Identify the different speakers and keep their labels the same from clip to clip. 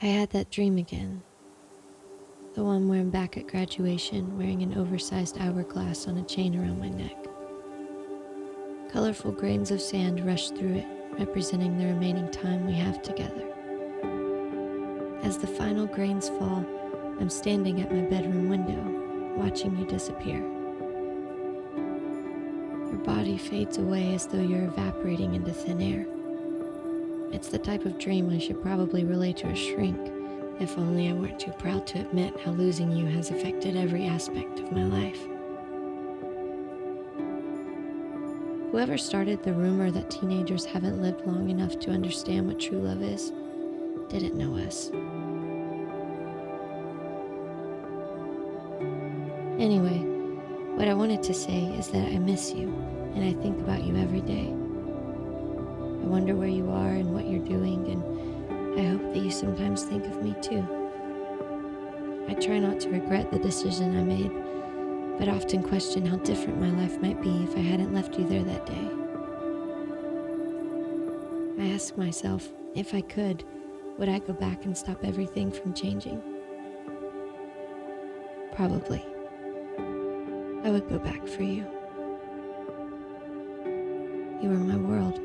Speaker 1: I had that dream again. The one where I'm back at graduation wearing an oversized hourglass on a chain around my neck. Colorful grains of sand rush through it, representing the remaining time we have together. As the final grains fall, I'm standing at my bedroom window, watching you disappear. Your body fades away as though you're evaporating into thin air. It's the type of dream I should probably relay to a shrink, if only I weren't too proud to admit how losing you has affected every aspect of my life. Whoever started the rumor that teenagers haven't lived long enough to understand what true love is, didn't know us. Anyway, what I wanted to say is that I miss you, and I think about you every day. I wonder where you are and what you're doing, and I hope that you sometimes think of me too. I try not to regret the decision I made, but often question how different my life might be if I hadn't left you there that day. I ask myself, if I could, would I go back and stop everything from changing? Probably. I would go back for you. You were my world.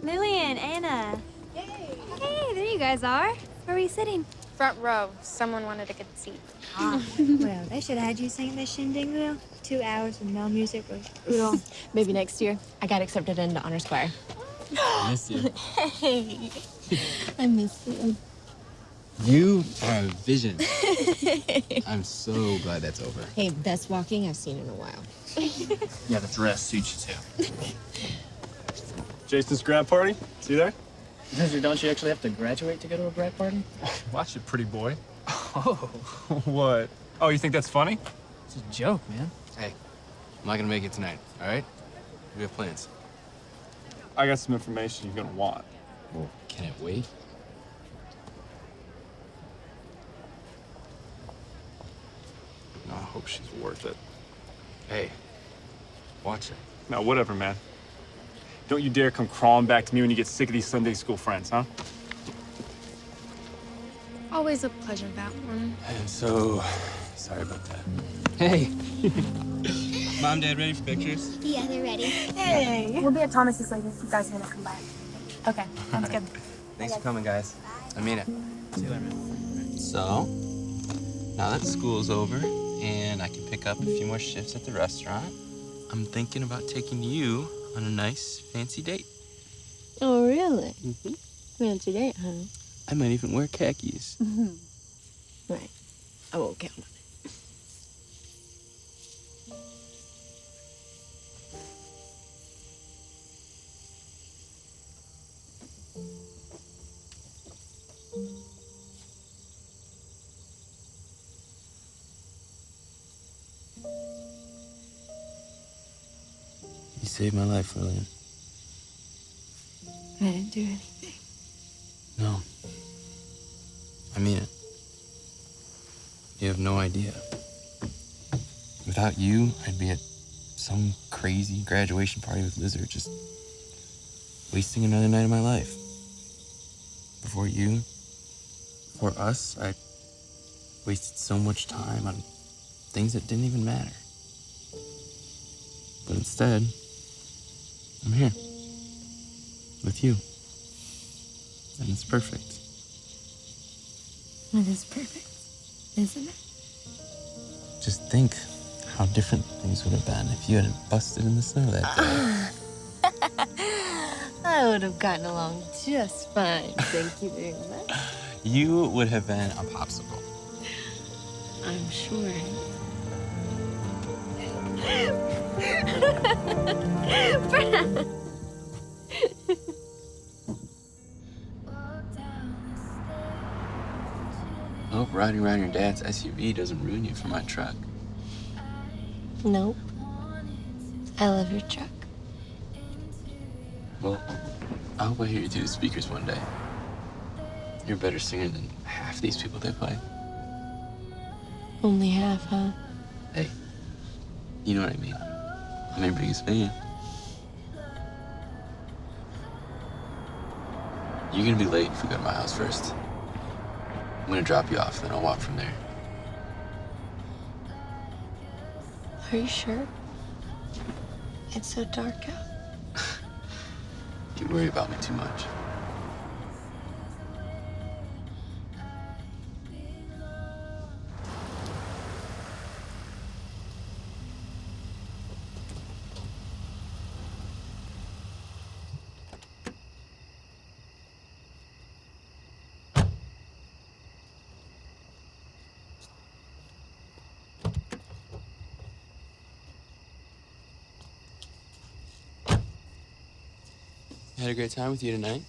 Speaker 2: Lillian, Anna.
Speaker 3: Hey,
Speaker 2: There you guys are. Where are you sitting?
Speaker 3: front row. Someone wanted a good seat.
Speaker 4: Well, they should have had you singing the shindig wheel. 2 hours with no music was brutal.
Speaker 5: Maybe next year. I got accepted into honors choir.
Speaker 6: I miss you.
Speaker 5: Hey, I miss you.
Speaker 6: You are a vision. I'm so glad that's over.
Speaker 5: Hey, best walking I've seen in a while.
Speaker 7: Yeah, the dress suits you too. Jason's grad party? See there?
Speaker 8: Don't you actually have to graduate to go to a grad party?
Speaker 7: Watch it, pretty boy. Oh. What? Oh, you think that's funny?
Speaker 8: It's a joke, man.
Speaker 6: Hey, I'm not gonna make it tonight, all right? We have plans.
Speaker 7: I got some information you're gonna want.
Speaker 6: Well, can it wait? No, I hope she's worth it. Hey, watch it.
Speaker 7: No, whatever, man. Don't you dare come crawling back to me when you get sick of these Sunday school friends, huh?
Speaker 3: Always a pleasure, that one.
Speaker 6: I'm so sorry about that. Hey! Mom, Dad, ready for pictures?
Speaker 4: Yeah, they're ready.
Speaker 2: Hey.
Speaker 3: We'll be at Thomas's later if you guys want to come by.
Speaker 2: Okay, sounds good.
Speaker 6: Thanks for coming, guys. I mean it.
Speaker 8: See you later, man.
Speaker 6: So, now that school's over and I can pick up a few more shifts at the restaurant, I'm thinking about taking you on a nice, fancy date.
Speaker 5: Oh, really?
Speaker 6: Mm-hmm.
Speaker 5: Fancy date, huh?
Speaker 6: I might even wear khakis.
Speaker 5: Right. I won't count on it.
Speaker 6: You saved my life, Lillian.
Speaker 5: I didn't do anything.
Speaker 6: No. I mean it. You have no idea. Without you, I'd be at some crazy graduation party with Lizard, just wasting another night of my life. Before you, before us, I wasted so much time on things that didn't even matter. But instead, I'm here. With you. And it's perfect.
Speaker 5: It is perfect, isn't it?
Speaker 6: Just think how different things would have been if you hadn't busted in the snow that day.
Speaker 5: I would have gotten along just fine. Thank you very much.
Speaker 6: You would have been a popsicle.
Speaker 5: I'm sure.
Speaker 6: I hope riding around your dad's SUV doesn't ruin you for my truck.
Speaker 5: Nope. I love your truck.
Speaker 6: Well, I hope I hear you through the speakers one day. You're a better singer than half these people they play.
Speaker 5: Only half, huh?
Speaker 6: Hey, you know what I mean. I'm your biggest fan. You're gonna be late if we go to my house first. I'm gonna drop you off, then I'll walk from there.
Speaker 5: Are you sure? It's so dark out.
Speaker 6: You worry about me too much. I had a great time with you tonight.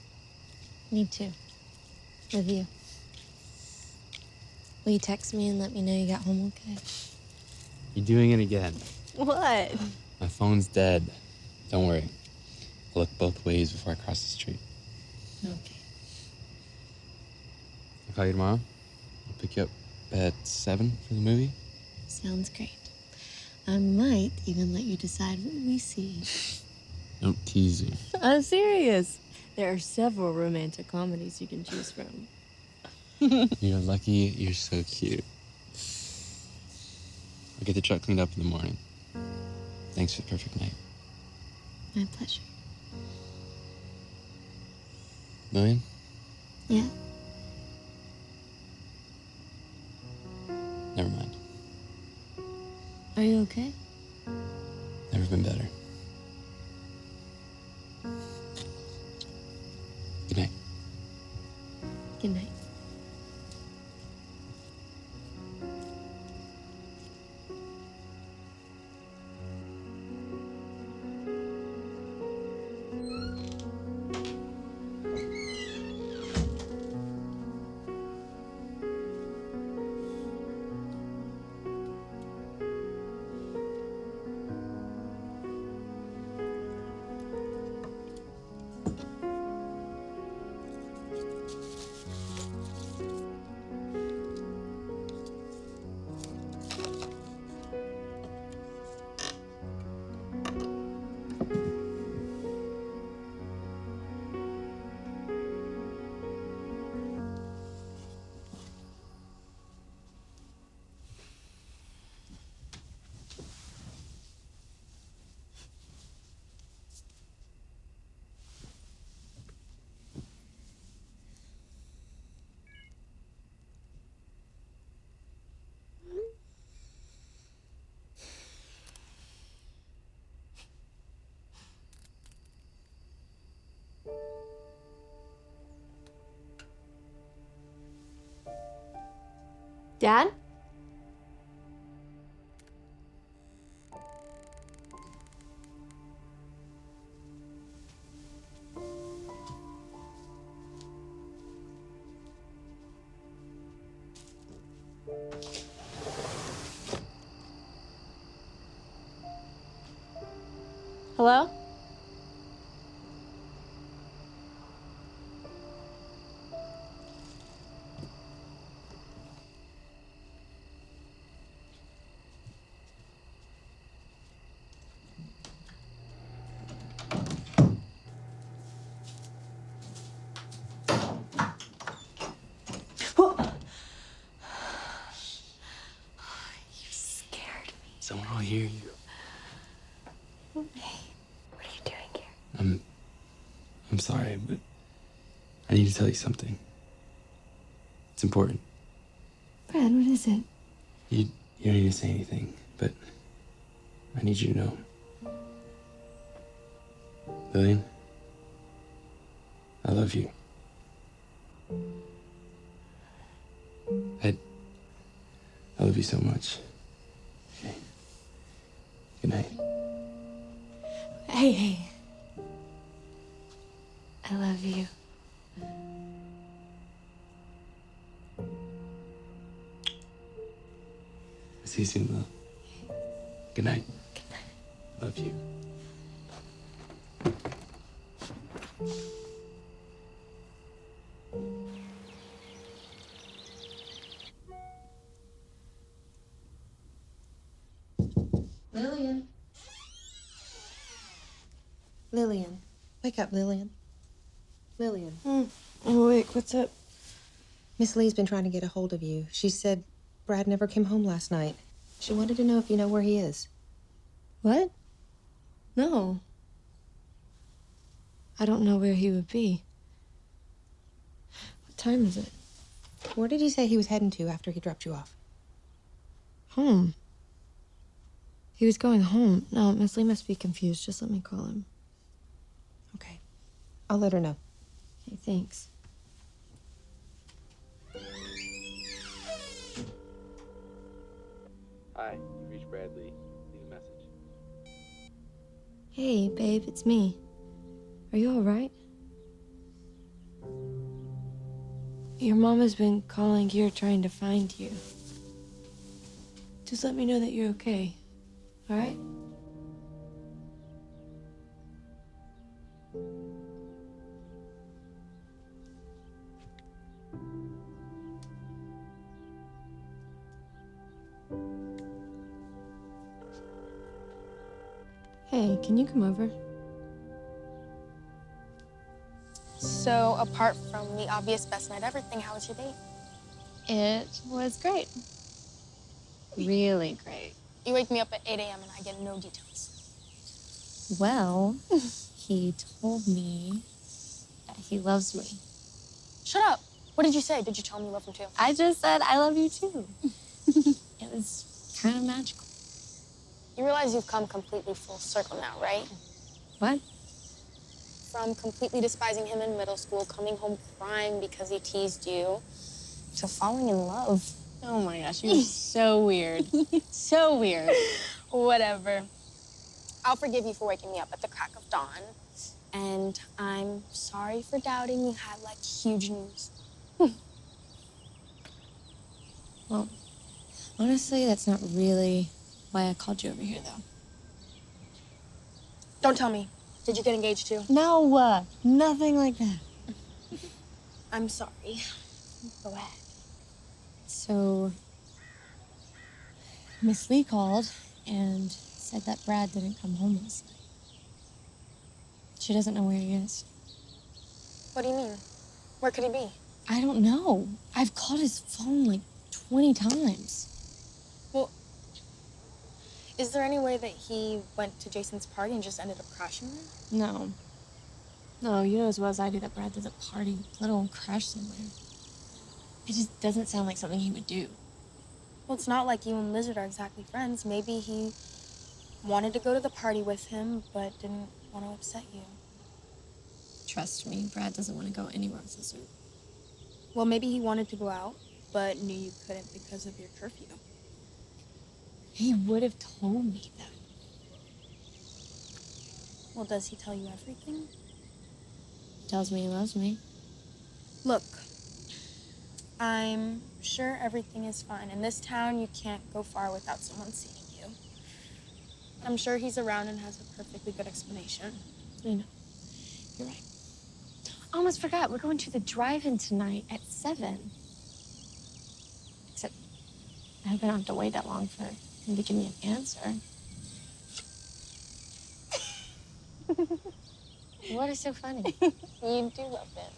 Speaker 5: Me too. With you. Will you text me and let me know you got home okay?
Speaker 6: You're doing it again.
Speaker 5: What?
Speaker 6: My phone's dead. Don't worry. I'll look both ways before I cross the street.
Speaker 5: Okay.
Speaker 6: I'll call you tomorrow. I'll pick you up at 7 for the movie.
Speaker 5: Sounds great. I might even let you decide what we see.
Speaker 6: Don't tease me.
Speaker 5: I'm serious. There are several romantic comedies you can choose from.
Speaker 6: You're lucky. You're so cute. I'll get the truck cleaned up in the morning. Thanks for the perfect night.
Speaker 5: My pleasure.
Speaker 6: Lillian?
Speaker 5: Yeah?
Speaker 6: Never mind.
Speaker 5: Are you okay?
Speaker 6: Never been better. Good night.
Speaker 5: Good night. Dad? Hello?
Speaker 6: Someone will hear you.
Speaker 5: What are you doing here?
Speaker 6: I'm sorry, but I need to tell you something. It's important.
Speaker 5: Brad, what is it?
Speaker 6: You don't need to say anything, but I need you to know. Lillian, I love you. I love you so much. Okay. Good night.
Speaker 5: Hey. I love you.
Speaker 6: See you soon, Lil. Good night.
Speaker 5: Good night.
Speaker 6: Love you.
Speaker 9: Wake up, Lillian. Lillian.
Speaker 1: I'm awake. What's up?
Speaker 9: Miss Lee's been trying to get a hold of you. She said Brad never came home last night. She wanted to know if you know where he is.
Speaker 1: What? No. I don't know where he would be. What time is it?
Speaker 9: Where did he say he was heading to after he dropped you off?
Speaker 1: Home. He was going home. No, Miss Lee must be confused. Just let me call him.
Speaker 9: Okay. I'll let her know.
Speaker 1: Hey, thanks.
Speaker 6: Hi, you reached Bradley. Leave a message.
Speaker 1: Hey, babe, it's me. Are you all right? Your mom has been calling here trying to find you. Just let me know that you're okay, all right? Hey, can you come over?
Speaker 3: So, apart from the obvious best night ever thing, how was your date?
Speaker 5: It was great. Really great.
Speaker 3: You wake me up at 8 a.m. and I get no details.
Speaker 5: Well, he told me that he loves me.
Speaker 3: Shut up. What did you say? Did you tell him you love him too?
Speaker 5: I just said I love you too. It was kind of magical.
Speaker 3: You realize you've come completely full circle now, right?
Speaker 5: What?
Speaker 3: From completely despising him in middle school, coming home crying because he teased you, to falling in love.
Speaker 5: Oh my gosh, you're so weird. So weird.
Speaker 3: Whatever. I'll forgive you for waking me up at the crack of dawn. And I'm sorry for doubting you had, like, huge news.
Speaker 1: Well, honestly, that's not really why I called you over here, though.
Speaker 3: Don't tell me. Did you get engaged too?
Speaker 5: No, nothing like that.
Speaker 3: I'm sorry. Go ahead.
Speaker 1: So, Miss Lee called and said that Brad didn't come home last night. She doesn't know where he is.
Speaker 3: What do you mean? Where could he be?
Speaker 1: I don't know. I've called his phone like 20 times.
Speaker 3: Well, is there any way that he went to Jason's party and just ended up crashing there?
Speaker 1: No. No, you know as well as I do that Brad doesn't party, let alone crash somewhere. It just doesn't sound like something he would do.
Speaker 3: Well, it's not like you and Lizard are exactly friends. Maybe he wanted to go to the party with him, but didn't want to upset you.
Speaker 1: Trust me, Brad doesn't want to go anywhere with Lizard.
Speaker 3: Well, maybe he wanted to go out, but knew you couldn't because of your curfew.
Speaker 1: He would have told me that.
Speaker 3: Well, does he tell you everything?
Speaker 1: Tells me he loves me.
Speaker 3: Look, I'm sure everything is fine. In this town, you can't go far without someone seeing you. I'm sure he's around and has a perfectly good explanation.
Speaker 1: I know. You're right. I almost forgot. We're going to the drive-in tonight at 7. Except I hope I don't have to wait that long for him to give me an answer. What is so funny?
Speaker 3: You do love him.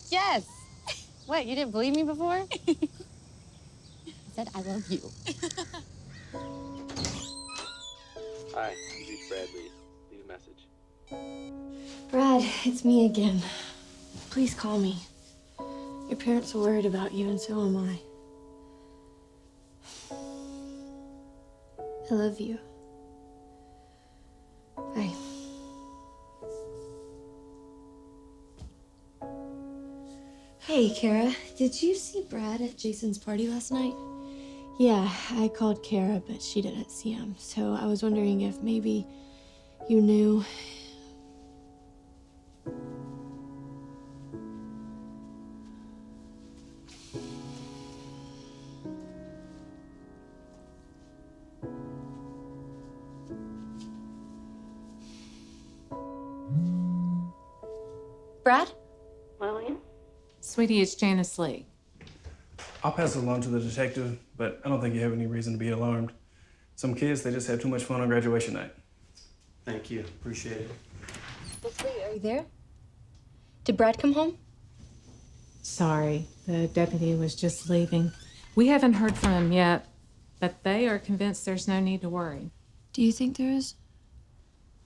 Speaker 5: Yes. What, you didn't believe me before?
Speaker 1: I said I love you.
Speaker 6: Hi, you reached Bradley. Leave a message.
Speaker 1: Brad, it's me again. Please call me. Your parents are worried about you, and so am I. I love you. Bye. Hey, Kara, did you see Brad at Jason's party last night? Yeah, I called Kara, but she didn't see him. So I was wondering if maybe you knew. Brad?
Speaker 10: Lillian? Sweetie, it's Janice Lee.
Speaker 11: I'll pass it along to the detective, but I don't think you have any reason to be alarmed. Some kids, they just have too much fun on graduation night.
Speaker 7: Thank you. Appreciate it.
Speaker 10: Miss Lee, are
Speaker 3: You there? Did Brad come home?
Speaker 10: Sorry, the deputy was just leaving. We haven't heard from him yet, but they are convinced there's no need to worry.
Speaker 1: Do you think there is?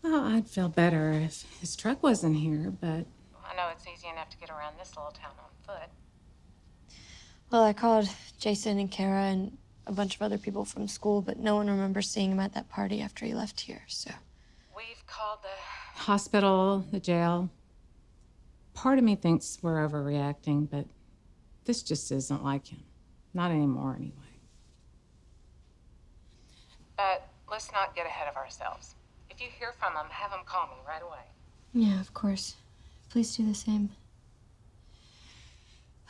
Speaker 10: Well, I'd feel better if his truck wasn't here, but I know it's easy enough to get around this little town on foot.
Speaker 1: Well, I called Jason and Kara and a bunch of other people from school, but no one remembers seeing him at that party after he left here, so.
Speaker 10: We've called the hospital, the jail. Part of me thinks we're overreacting, but this just isn't like him. Not anymore, anyway. But let's not get ahead of ourselves. If you hear from him, have him call me right away.
Speaker 1: Yeah, of course. Please do the same.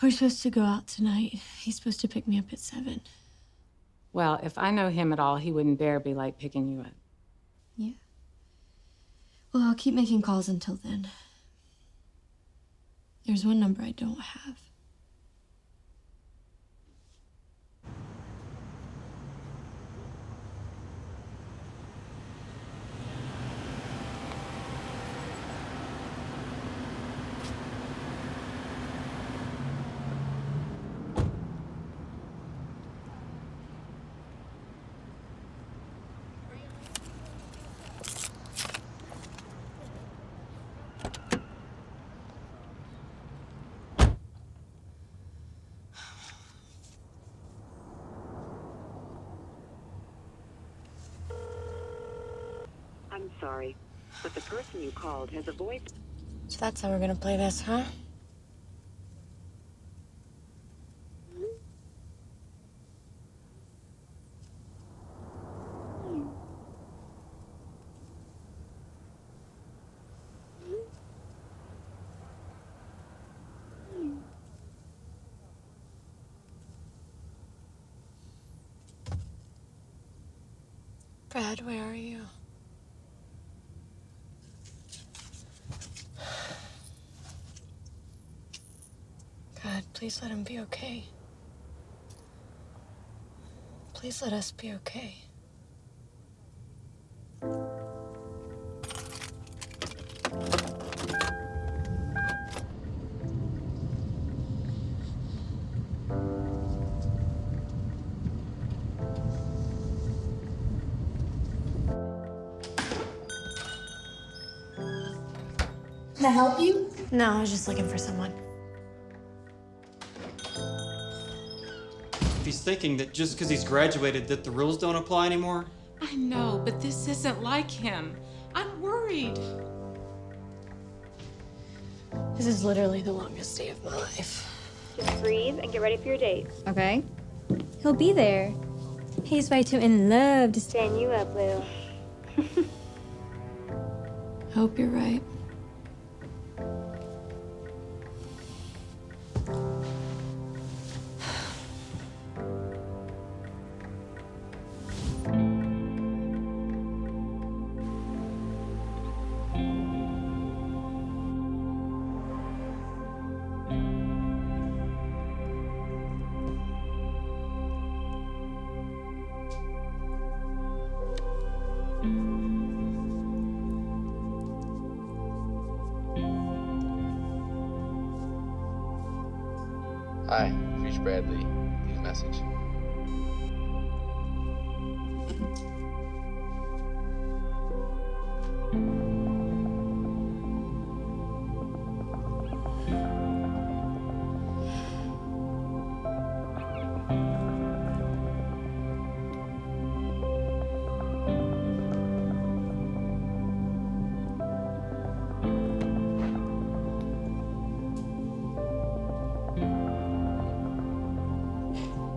Speaker 1: We're supposed to go out tonight. He's supposed to pick me up at 7.
Speaker 10: Well, if I know him at all, he wouldn't dare be like picking you up.
Speaker 1: Yeah. Well, I'll keep making calls until then. There's one number I don't have.
Speaker 12: I'm sorry, but the person you called has a voice.
Speaker 1: So that's how we're gonna play this, huh? Brad, where are you? God, please let him be okay. Please let us be okay.
Speaker 3: Can I help you?
Speaker 1: No, I was just looking for someone.
Speaker 13: If he's thinking that just because he's graduated that the rules don't apply anymore.
Speaker 10: I know, but this isn't like him. I'm worried.
Speaker 1: This is literally the longest day of my life.
Speaker 4: Just breathe and get ready for your date.
Speaker 2: Okay. He'll be there. He's way too in love to stand you up, Lou.
Speaker 1: I hope you're right.
Speaker 6: Hi, you've reached Bradley. Leave a message.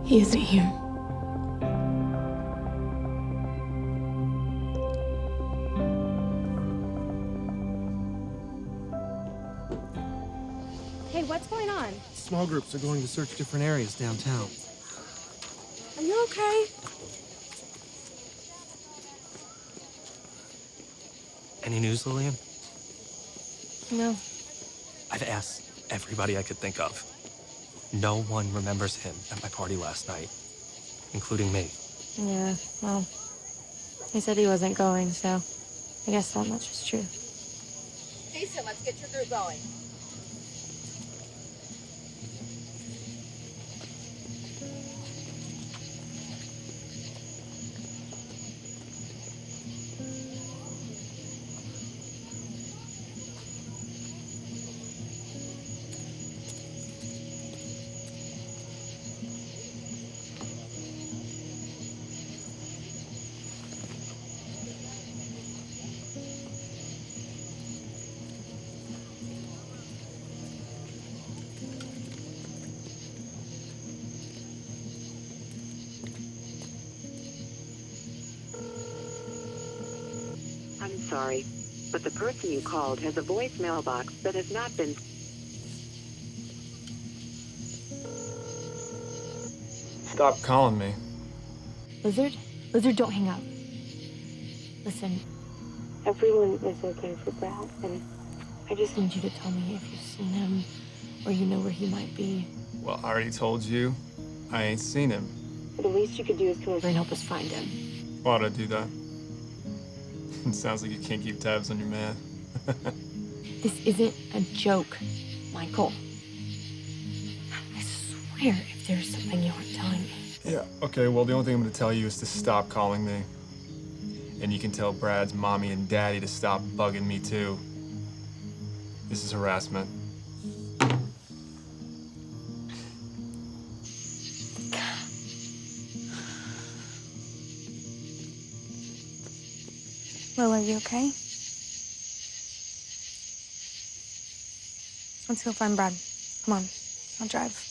Speaker 1: He isn't here.
Speaker 2: Hey, what's going on?
Speaker 14: Small groups are going to search different areas downtown.
Speaker 2: Are you okay?
Speaker 14: Any news, Lillian?
Speaker 1: No.
Speaker 14: I've asked everybody I could think of. No one remembers him at my party last night, including me.
Speaker 1: Yeah, well, he said he wasn't going, so I guess that much is true.
Speaker 15: Jason, let's get your group going.
Speaker 12: I'm sorry, but the person you called has a voicemail box that has not been...
Speaker 16: Stop calling me.
Speaker 2: Lizard? Lizard, don't hang up. Listen, everyone is looking for Brad, and I just need you to tell me if you've seen him or you know where he might be.
Speaker 16: Well, I already told you. I ain't seen him.
Speaker 2: The least you could do is come over and help us find him.
Speaker 16: Why'd I do that? It sounds like you can't keep tabs on your man.
Speaker 2: This isn't a joke, Michael. I swear if there's something you aren't telling me.
Speaker 16: Yeah, okay, well, the only thing I'm gonna tell you is to stop calling me. And you can tell Brad's mommy and daddy to stop bugging me, too. This is harassment.
Speaker 3: Will, are you okay? Let's go find Brad. Come on, I'll drive.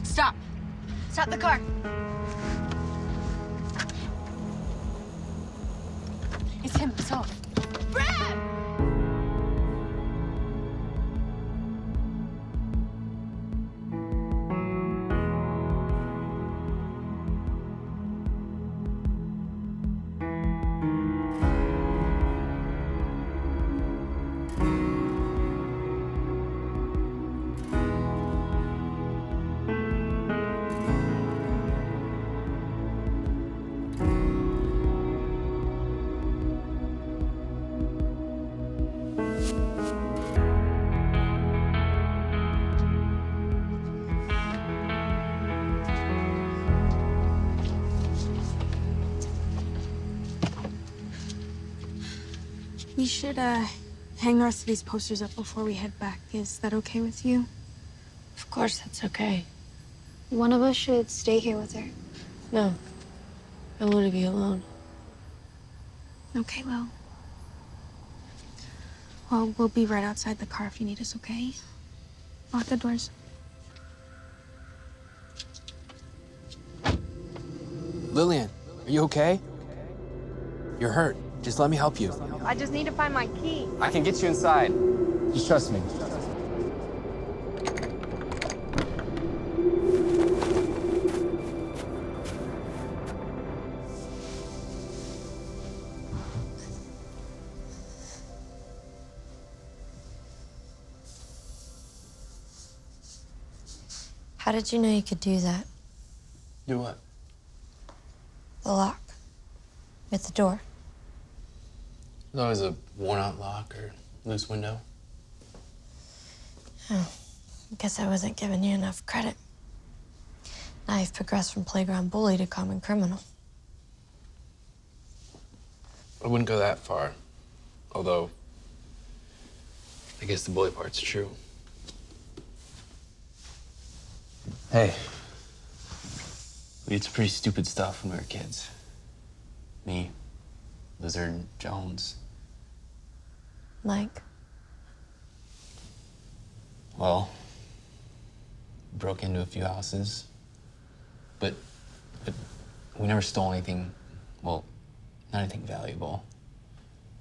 Speaker 15: Stop. Stop the car. It's him. It's off. Brad!
Speaker 3: We should, hang the rest of these posters up before we head back. Is that okay with you?
Speaker 1: Of course, that's okay.
Speaker 3: One of us should stay here with her.
Speaker 1: No, I want to be alone.
Speaker 3: Okay, well. Well, we'll be right outside the car if you need us, okay? Lock the doors.
Speaker 6: Lillian, are you okay? You're hurt. Just let me help you.
Speaker 15: I just need to find my key.
Speaker 6: I can get you inside. Just trust me.
Speaker 1: How did you know you could do that?
Speaker 6: Do what?
Speaker 1: The lock. With the door.
Speaker 6: There's always a worn-out lock or loose window.
Speaker 1: Oh, I guess I wasn't giving you enough credit. Now you've progressed from playground bully to common criminal.
Speaker 6: I wouldn't go that far. Although, I guess the bully part's true. Hey, we did some pretty stupid stuff when we were kids. Me, Lizard, Jones.
Speaker 1: Like?
Speaker 6: Well, broke into a few houses, but we never stole anything, well, not anything valuable.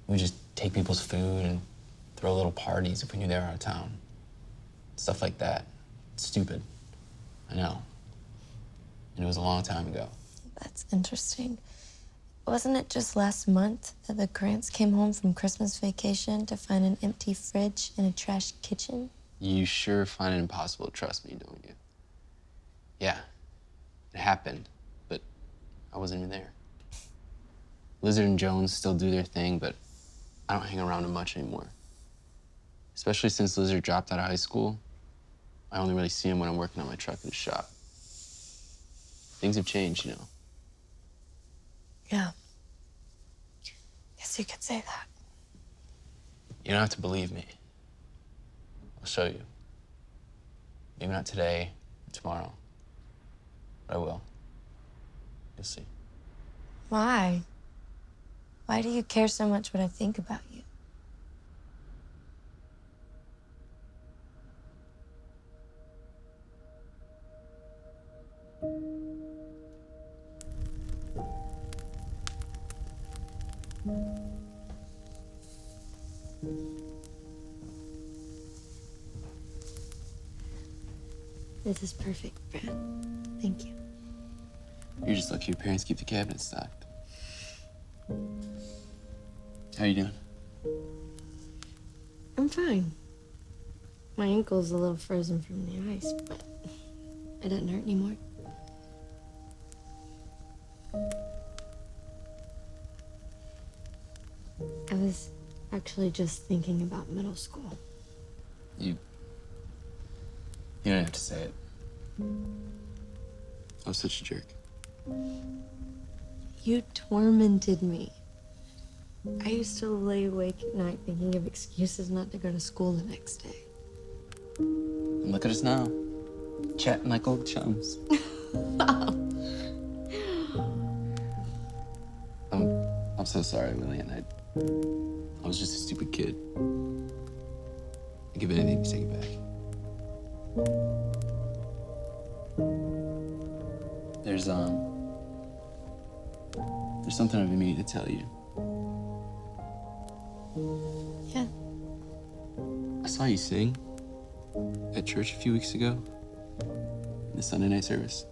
Speaker 6: We just take people's food and throw throw little parties if we knew they were out of town. Stuff like that. Stupid. I know. And it was a long time ago.
Speaker 1: That's interesting. Wasn't it just last month that the Grants came home from Christmas vacation to find an empty fridge and a trashed kitchen?
Speaker 6: You sure find it impossible to trust me, don't you? Yeah, it happened, but I wasn't even there. Lizard and Jones still do their thing, but I don't hang around them much anymore. Especially since Lizard dropped out of high school. I only really see him when I'm working on my truck in the shop. Things have changed, you know.
Speaker 1: Yeah. Guess you could say that.
Speaker 6: You don't have to believe me. I'll show you. Maybe not today or tomorrow, but I will. You'll see.
Speaker 1: Why? Why do you care so much what I think about you? This is perfect, Brad. Thank you.
Speaker 6: You're just lucky your parents keep the cabinet stocked. How you doing?
Speaker 1: I'm fine. My ankle's a little frozen from the ice, but it doesn't hurt anymore. I was actually just thinking about middle school.
Speaker 6: You don't have to say it. I was such a jerk.
Speaker 1: You tormented me. I used to lay awake at night thinking of excuses not to go to school the next day.
Speaker 6: And look at us now, chatting like old chums. I'm so sorry, Lillian. I was just a stupid kid. I'd give anything to take it back. There's something I've been meaning to tell you.
Speaker 1: Yeah.
Speaker 6: I saw you sing at church a few weeks ago in the Sunday night service.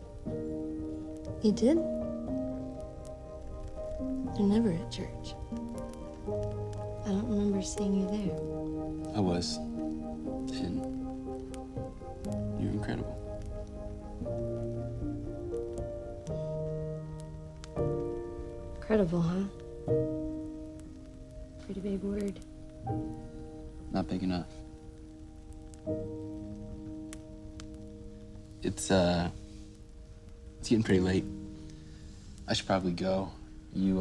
Speaker 1: You did? You're never at church. I don't remember seeing you there.
Speaker 6: I was. And you're incredible.
Speaker 1: Incredible, huh? Pretty big word.
Speaker 6: Not big enough. It's getting pretty late. I should probably go. You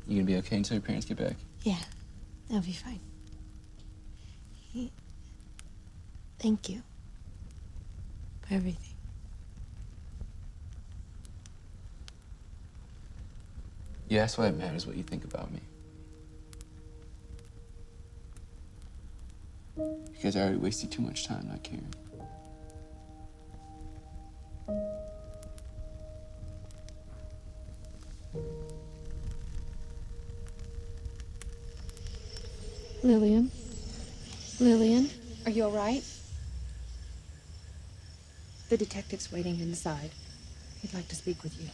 Speaker 6: gonna be okay until your parents get back?
Speaker 1: Yeah, that'll be fine. Thank you for everything.
Speaker 6: Yeah, that's why it matters what you think about me. Because I already wasted too much time not caring.
Speaker 2: Lillian? Lillian, are you all right? The detective's waiting inside. He'd like to speak with you.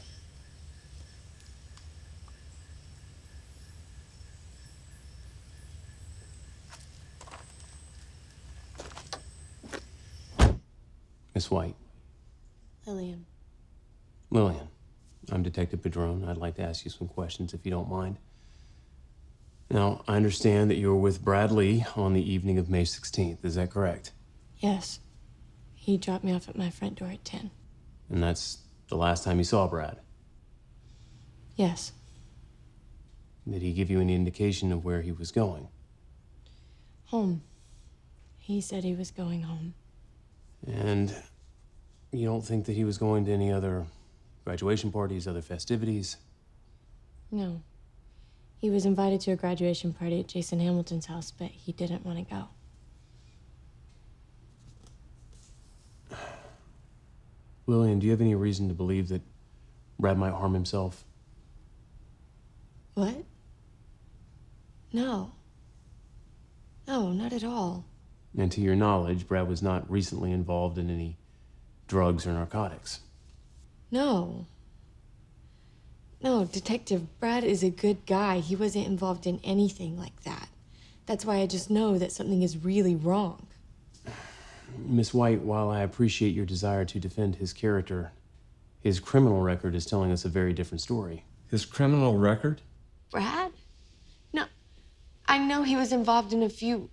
Speaker 17: Miss White.
Speaker 1: Lillian.
Speaker 17: Lillian, I'm Detective Padron. I'd like to ask you some questions if you don't mind. Now, I understand that you were with Bradley on the evening of May 16th. Is that correct?
Speaker 1: Yes. He dropped me off at my front door at 10.
Speaker 17: And that's the last time you saw Brad?
Speaker 1: Yes.
Speaker 17: Did he give you any indication of where he was going?
Speaker 1: Home. He said he was going home.
Speaker 17: And you don't think that he was going to any other graduation parties, other festivities?
Speaker 1: No. He was invited to a graduation party at Jason Hamilton's house, but he didn't want to go.
Speaker 17: Lillian, do you have any reason to believe that Brad might harm himself?
Speaker 1: What? No. No, not at all.
Speaker 17: And to your knowledge, Brad was not recently involved in any drugs or narcotics.
Speaker 1: No. No, Detective, Brad is a good guy. He wasn't involved in anything like that. That's why I just know that something is really wrong.
Speaker 17: Miss White, while I appreciate your desire to defend his character, his criminal record is telling us a very different story.
Speaker 6: His criminal record?
Speaker 1: Brad? No. I know he was involved in a few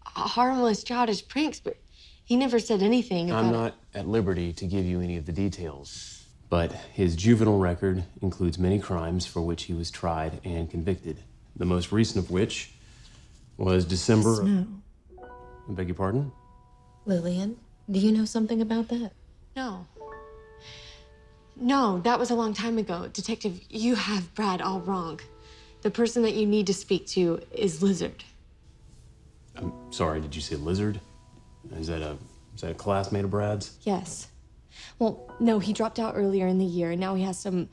Speaker 1: harmless, childish pranks, but he never said anything about
Speaker 17: I'm not at liberty to give you any of the details, but his juvenile record includes many crimes for which he was tried and convicted. The most recent of which was December.
Speaker 9: Snow.
Speaker 17: I beg your pardon?
Speaker 9: Lillian, do you know something about that?
Speaker 1: No. No, that was a long time ago. Detective, you have Brad all wrong. The person that you need to speak to is Lizard.
Speaker 17: I'm sorry, did you say Lizard? Is that a classmate of Brad's?
Speaker 1: Yes. Well, no, he dropped out earlier in the year, and now he has some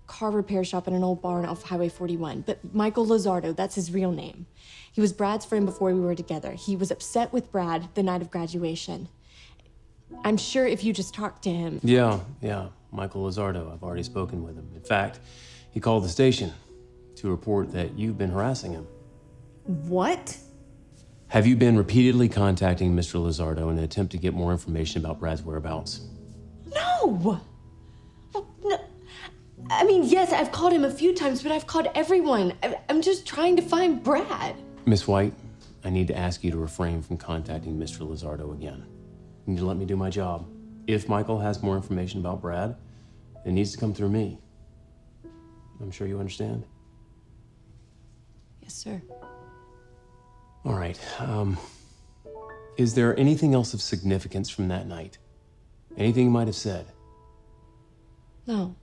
Speaker 1: car repair shop in an old barn off Highway 41. But Michael Lizardo, that's his real name. He was Brad's friend before we were together. He was upset with Brad the night of graduation. I'm sure if you just talked to him...
Speaker 17: Yeah, Michael Lizardo. I've already spoken with him. In fact, he called the station to report that you've been harassing him.
Speaker 1: What?
Speaker 17: Have you been repeatedly contacting Mr. Lizardo in an attempt to get more information about Brad's whereabouts?
Speaker 1: No! Well, no. I mean, yes, I've called him a few times, but I've called everyone. I'm just trying to find Brad.
Speaker 17: Miss White, I need to ask you to refrain from contacting Mr. Lizardo again. You need to let me do my job. If Michael has more information about Brad, it needs to come through me. I'm sure you understand.
Speaker 1: Yes, sir.
Speaker 17: All right. Is there anything else of significance from that night? Anything you might have said?
Speaker 1: No.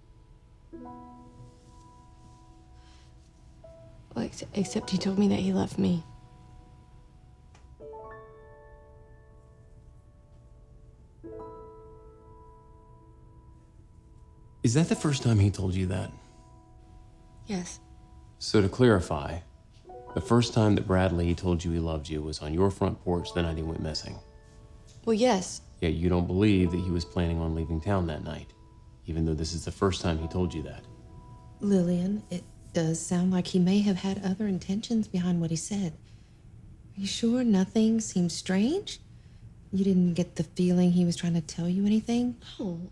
Speaker 1: Well, except he told me that he left me.
Speaker 17: Is that the first time he told you that?
Speaker 1: Yes.
Speaker 17: So to clarify, the first time that Brad Lee told you he loved you was on your front porch the night he went missing.
Speaker 1: Well, yes.
Speaker 17: Yet you don't believe that he was planning on leaving town that night, even though this is the first time he told you that.
Speaker 9: Lillian, it does sound like he may have had other intentions behind what he said. Are you sure nothing seems strange? You didn't get the feeling he was trying to tell you anything?
Speaker 1: No.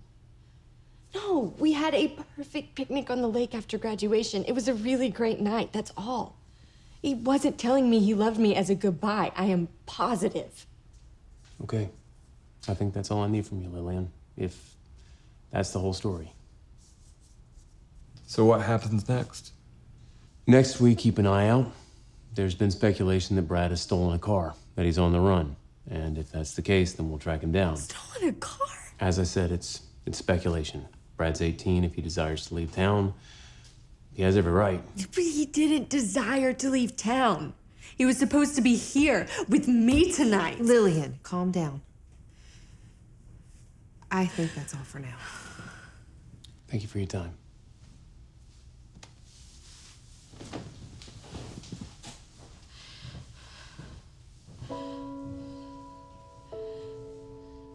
Speaker 1: No, we had a perfect picnic on the lake after graduation. It was a really great night, that's all. He wasn't telling me he loved me as a goodbye. I am positive.
Speaker 17: Okay. I think that's all I need from you, Lillian, if that's the whole story.
Speaker 6: So what happens next?
Speaker 17: Next, we keep an eye out. There's been speculation that Brad has stolen a car, that he's on the run. And if that's the case, then we'll track him down.
Speaker 1: Stolen a car?
Speaker 17: As I said, it's speculation. Brad's 18. If he desires to leave town, he has every right.
Speaker 1: But he didn't desire to leave town. He was supposed to be here with me tonight.
Speaker 9: Lillian, calm down. I think that's all for now.
Speaker 17: Thank you for your time.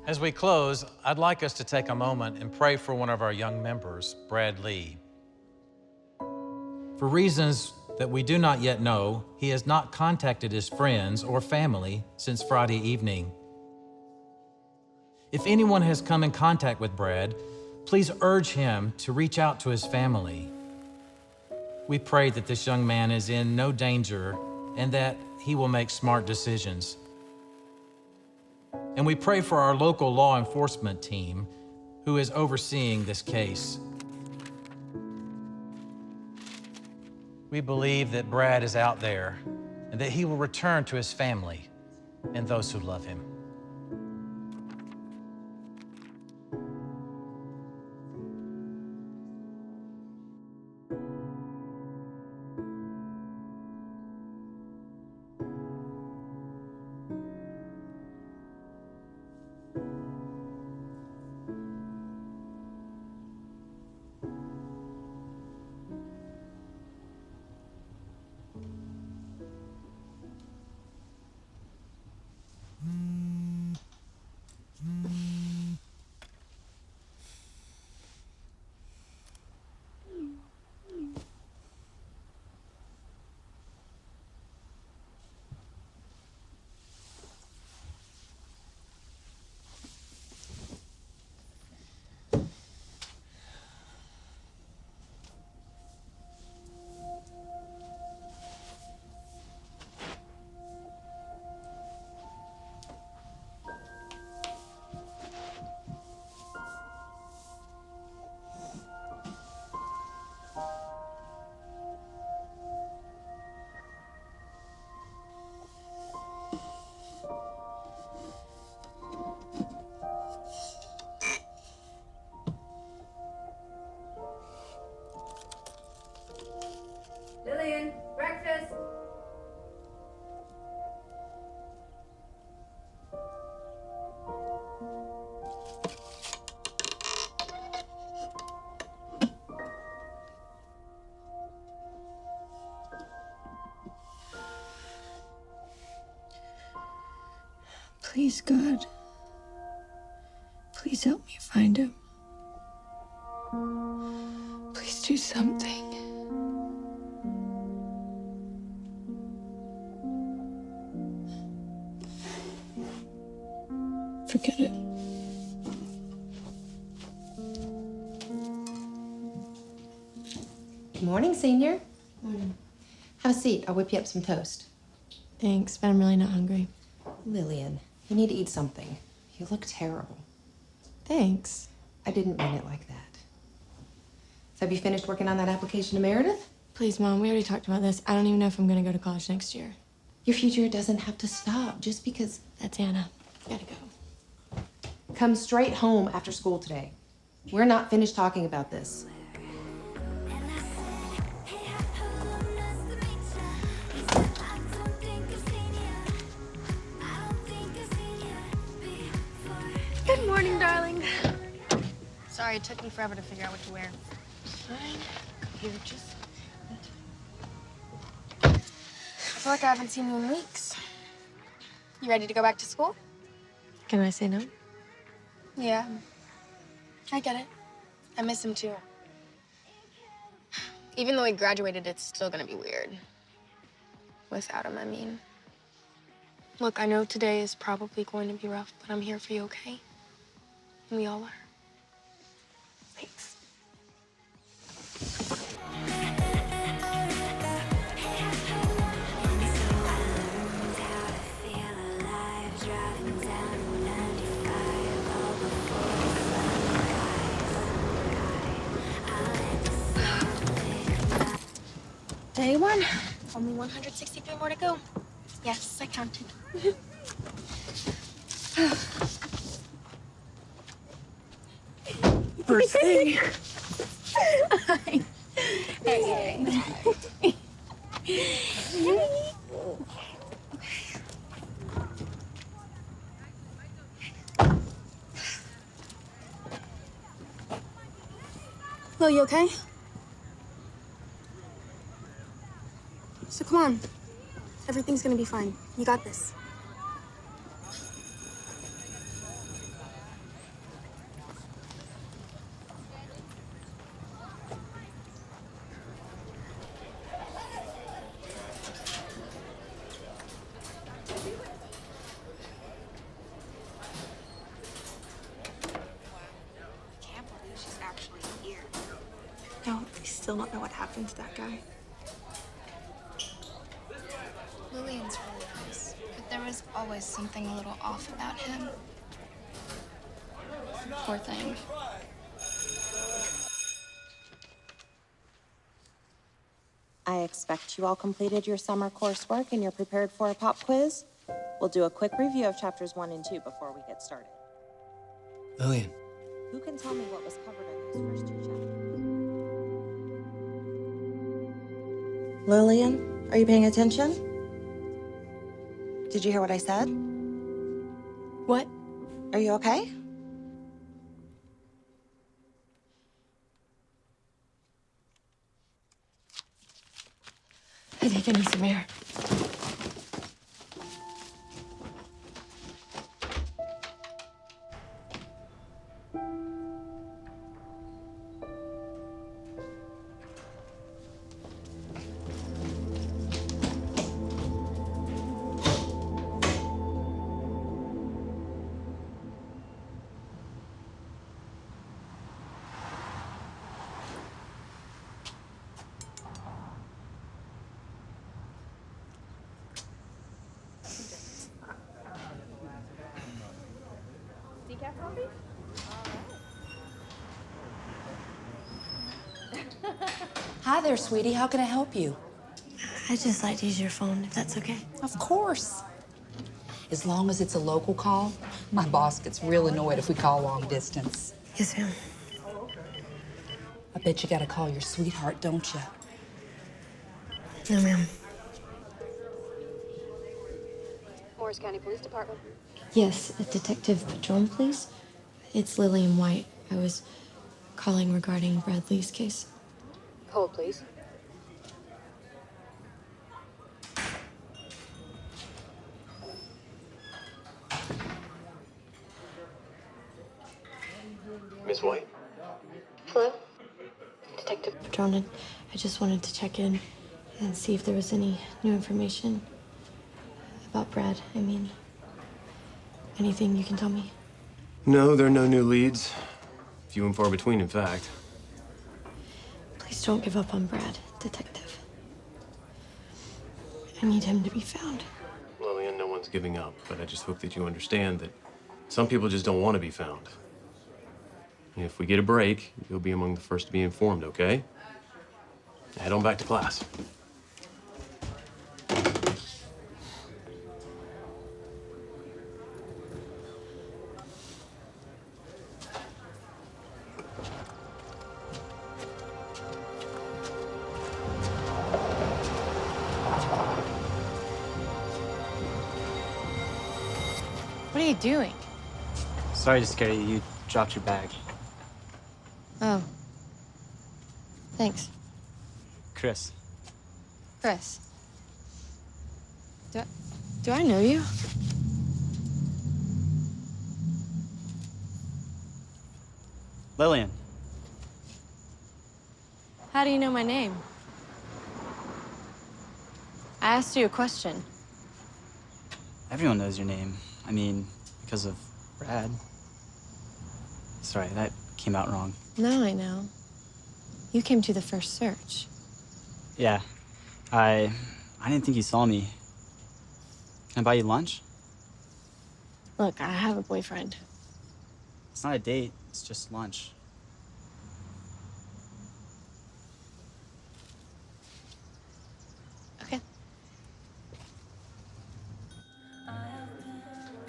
Speaker 18: As we close, I'd like us to take a moment and pray for one of our young members, Brad Lee. For reasons that we do not yet know, he has not contacted his friends or family since Friday evening. If anyone has come in contact with Brad, please urge him to reach out to his family. We pray that this young man is in no danger and that he will make smart decisions. And we pray for our local law enforcement team who is overseeing this case. We believe that Brad is out there and that he will return to his family and those who love him.
Speaker 1: Please, God. Please help me find him. Please do something. Forget it.
Speaker 9: Good morning, Senior. Morning. Have a seat. I'll whip you up some toast.
Speaker 2: Thanks, but I'm really not hungry.
Speaker 9: Lillian, you need to eat something. You look terrible.
Speaker 2: Thanks.
Speaker 9: I didn't mean it like that. So have you finished working on that application to Meredith?
Speaker 2: Please, Mom, we already talked about this. I don't even know if I'm gonna go to college next year.
Speaker 9: Your future doesn't have to stop just because...
Speaker 2: That's Anna. Gotta go.
Speaker 9: Come straight home after school today. We're not finished talking about this.
Speaker 15: Good morning, darling. Sorry, it took me forever to figure out what to wear.
Speaker 2: Fine. Here, just...
Speaker 3: I feel like I haven't seen you in weeks. You ready to go back to school?
Speaker 2: Can I say no?
Speaker 3: Yeah. I get it. I miss him too. Even though he graduated, it's still gonna be weird. Without him, I mean. Look, I know today is probably going to be rough, but I'm here for you, okay? We all are. Thanks. Day one. Only 163 more to go. Yes, I counted.
Speaker 15: First thing.
Speaker 3: Hey. Well, you okay? So come on. Everything's gonna be fine. You got this.
Speaker 15: No, I still don't know what happened to that guy.
Speaker 3: Lillian's really nice, but there was always something a little off about him. Poor thing.
Speaker 19: I expect you all completed your summer coursework and you're prepared for a pop quiz. We'll do a quick review of chapters 1 and 2 before we get started.
Speaker 6: Lillian.
Speaker 19: Who can tell me what was covered in those first 2 chapters? Lillian, are you paying attention? Did you hear what I said?
Speaker 2: What?
Speaker 19: Are you okay?
Speaker 2: I think I need some air.
Speaker 15: Decaf coffee?
Speaker 20: Hi there, sweetie. How can I help you?
Speaker 2: I'd just like to use your phone, if that's okay.
Speaker 20: Of course. As long as it's a local call, my boss gets real annoyed if we call long distance.
Speaker 2: Yes, ma'am.
Speaker 20: I bet you gotta call your sweetheart, don't you?
Speaker 2: No, ma'am.
Speaker 15: Morris County Police Department.
Speaker 2: Yes, a Detective Patron, please. It's Lillian White. I was calling regarding Bradley's case.
Speaker 15: Hold, please.
Speaker 14: Miss White.
Speaker 2: Hello? Detective Patronin. I just wanted to check in and see if there was any new information about Brad. I mean, anything you can tell me?
Speaker 14: No, there are no new leads. Few and far between, in fact.
Speaker 2: Please don't give up on Brad, Detective. I need him to be found.
Speaker 14: Lillian, no one's giving up, but I just hope that you understand that some people just don't want to be found. And if we get a break, you'll be among the first to be informed, okay? Head on back to class.
Speaker 15: What are you doing?
Speaker 8: Sorry to scare you. You dropped your bag.
Speaker 15: Oh. Thanks.
Speaker 8: Chris.
Speaker 15: Chris. Do I know you?
Speaker 8: Lillian.
Speaker 15: How do you know my name? I asked you a question.
Speaker 8: Everyone knows your name. I mean, because of Brad. Sorry, that came out wrong.
Speaker 15: Now I know. You came to the first search.
Speaker 8: Yeah. I didn't think you saw me. Can I buy you lunch?
Speaker 15: Look, I have a boyfriend.
Speaker 8: It's not a date, it's just lunch.
Speaker 15: Okay.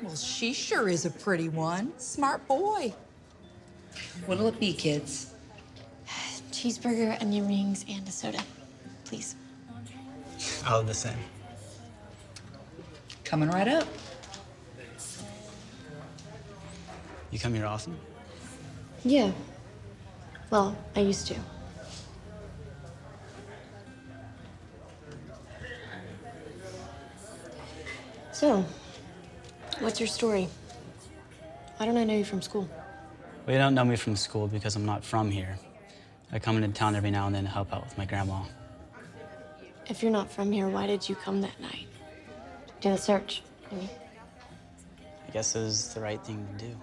Speaker 20: Well, she sure is a pretty one. Smart boy. What'll it be, kids?
Speaker 15: Cheeseburger, onion rings, and a soda. Please.
Speaker 8: Oh, the same.
Speaker 20: Coming right up.
Speaker 8: You come here often?
Speaker 2: Yeah. Well, I used to. So, what's your story? Why don't I know you from school?
Speaker 8: Well, you don't know me from school because I'm not from here. I come into town every now and then to help out with my grandma.
Speaker 2: If you're not from here, why did you come that night? Do the search. I mean,
Speaker 8: I guess it was the right thing to do.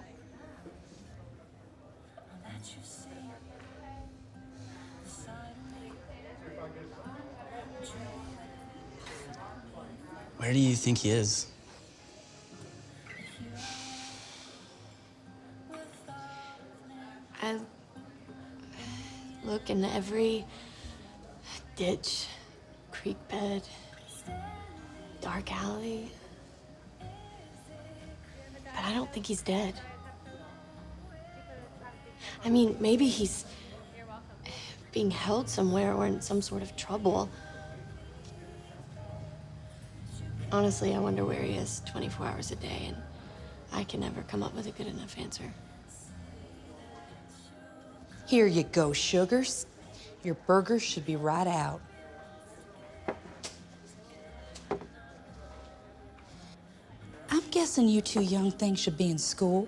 Speaker 8: Where do you think he is?
Speaker 2: I look in every ditch, creek bed, dark alley. But I don't think he's dead. I mean, maybe he's being held somewhere or in some sort of trouble. Honestly, I wonder where he is 24 hours a day, and I can never come up with a good enough answer.
Speaker 20: Here you go, sugars. Your burger should be right out. I'm guessing you two young things should be in school.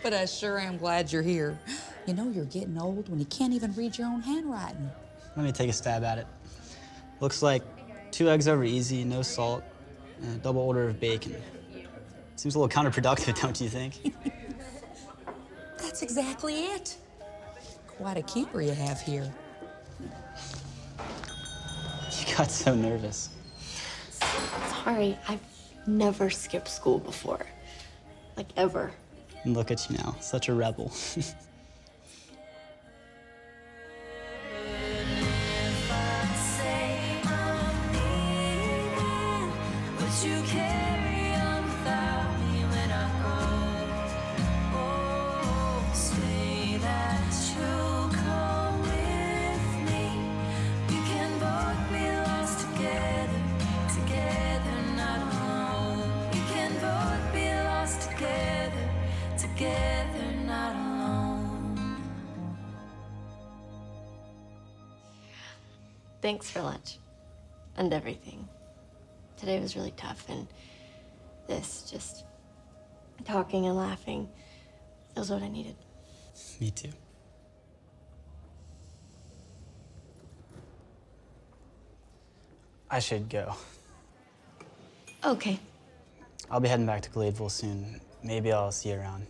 Speaker 20: But I sure am glad you're here. You know you're getting old when you can't even read your own handwriting.
Speaker 8: Let me take a stab at it. Looks like 2 eggs over easy, no salt, and a double order of bacon. Seems a little counterproductive, don't you think?
Speaker 20: That's exactly it. Quite a keeper you have here.
Speaker 8: You got so nervous.
Speaker 2: Sorry, I've never skipped school before. Like, ever.
Speaker 8: And look at you now, such a rebel.
Speaker 2: Thanks for lunch and everything. Today was really tough, and this just
Speaker 15: Talking and laughing. That was what I needed.
Speaker 8: Me too. I should go.
Speaker 15: Okay.
Speaker 8: I'll be heading back to Gladeville soon. Maybe I'll see you around.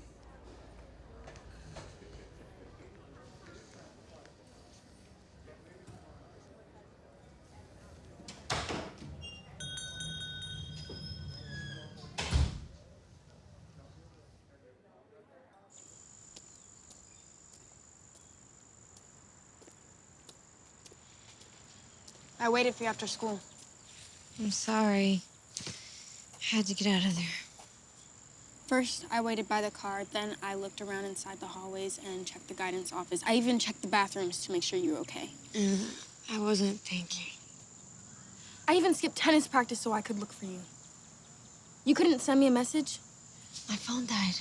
Speaker 3: I waited for you after school.
Speaker 1: I'm sorry. I had to get out of there.
Speaker 3: First, I waited by the car, then I looked around inside the hallways and checked the guidance office. I even checked the bathrooms to make sure you were okay.
Speaker 1: I wasn't thinking.
Speaker 3: I even skipped tennis practice so I could look for you. You couldn't send me a message?
Speaker 1: My phone died.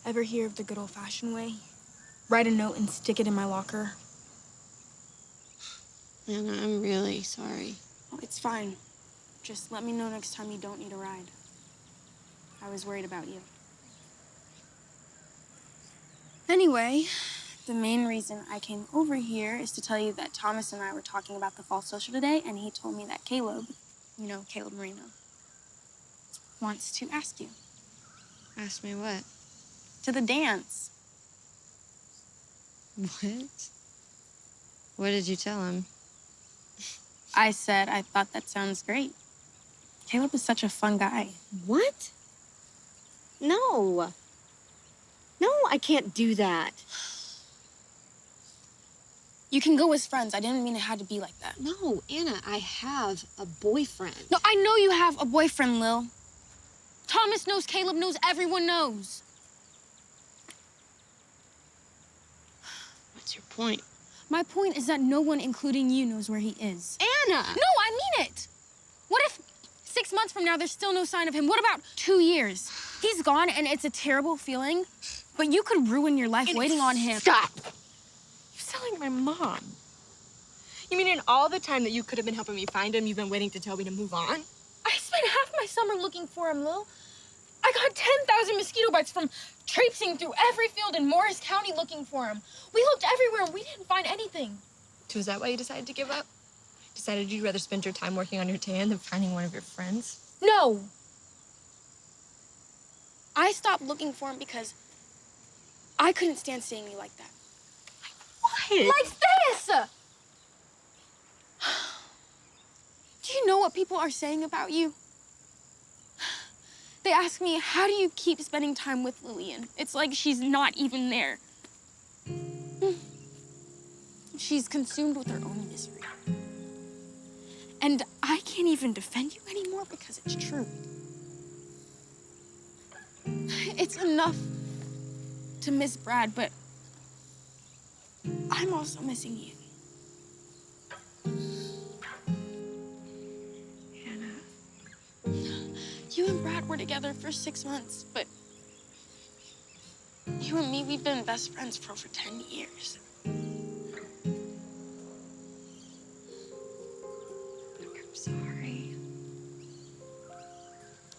Speaker 3: Ever hear of the good old-fashioned way? Write a note and stick it in my locker.
Speaker 1: Anna, I'm really sorry.
Speaker 3: Oh, it's fine. Just let me know next time you don't need a ride. I was worried about you. Anyway, the main reason I came over here is to tell you that Thomas and I were talking about the fall social today, and he told me that Caleb, you know, Caleb Marino, wants to ask you.
Speaker 1: Ask me what?
Speaker 3: To the dance.
Speaker 1: What? What did you tell him?
Speaker 3: I said I thought that sounds great. Caleb is such a fun guy.
Speaker 15: What? No. No, I can't do that.
Speaker 3: You can go as friends. I didn't mean it had to be like that.
Speaker 15: No, Anna, I have a boyfriend.
Speaker 3: No, I know you have a boyfriend, Lil. Thomas knows, Caleb knows, everyone knows.
Speaker 1: What's your point?
Speaker 3: My point is that no one, including you, knows where he is.
Speaker 15: Anna!
Speaker 3: No, I mean it! What if 6 months from now there's still no sign of him? What about 2 years? He's gone and it's a terrible feeling, but you could ruin your life waiting on him.
Speaker 15: Stop! You sound like my mom. You mean in all the time that you could have been helping me find him, you've been waiting to tell me to move on?
Speaker 3: I spent half my summer looking for him, Lil. I got 10,000 mosquito bites from traipsing through every field in Morris County looking for him. We looked everywhere and we didn't find anything.
Speaker 15: So is that why you decided to give up? Decided you'd rather spend your time working on your tan than finding one of your friends?
Speaker 3: No. I stopped looking for him because I couldn't stand seeing you like that.
Speaker 15: What?
Speaker 3: Like this! Do you know what people are saying about you? They ask me, how do you keep spending time with Lillian? It's like she's not even there. She's consumed with her own misery. And I can't even defend you anymore because it's true. It's enough to miss Brad, but I'm also missing you. You and Brad were together for 6 months, but you and me, we've been best friends for over 10 years.
Speaker 1: I'm sorry.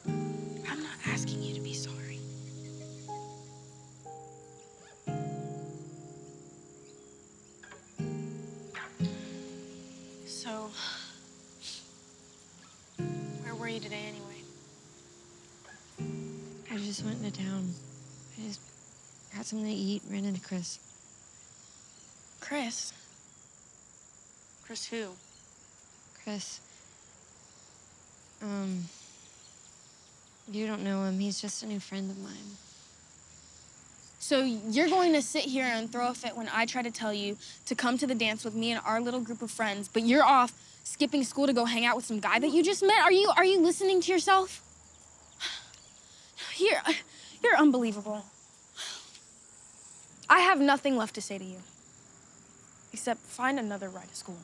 Speaker 3: I'm not asking you to be sorry. So, where were you today anyway?
Speaker 1: I just went into town. I just got something to eat, ran into Chris.
Speaker 3: Chris? Chris who?
Speaker 1: Chris. You don't know him. He's just a new friend of mine.
Speaker 3: So you're going to sit here and throw a fit when I try to tell you to come to the dance with me and our little group of friends, but you're off skipping school to go hang out with some guy that you just met? Are you listening to yourself? You're unbelievable. I have nothing left to say to you, except find another ride to school.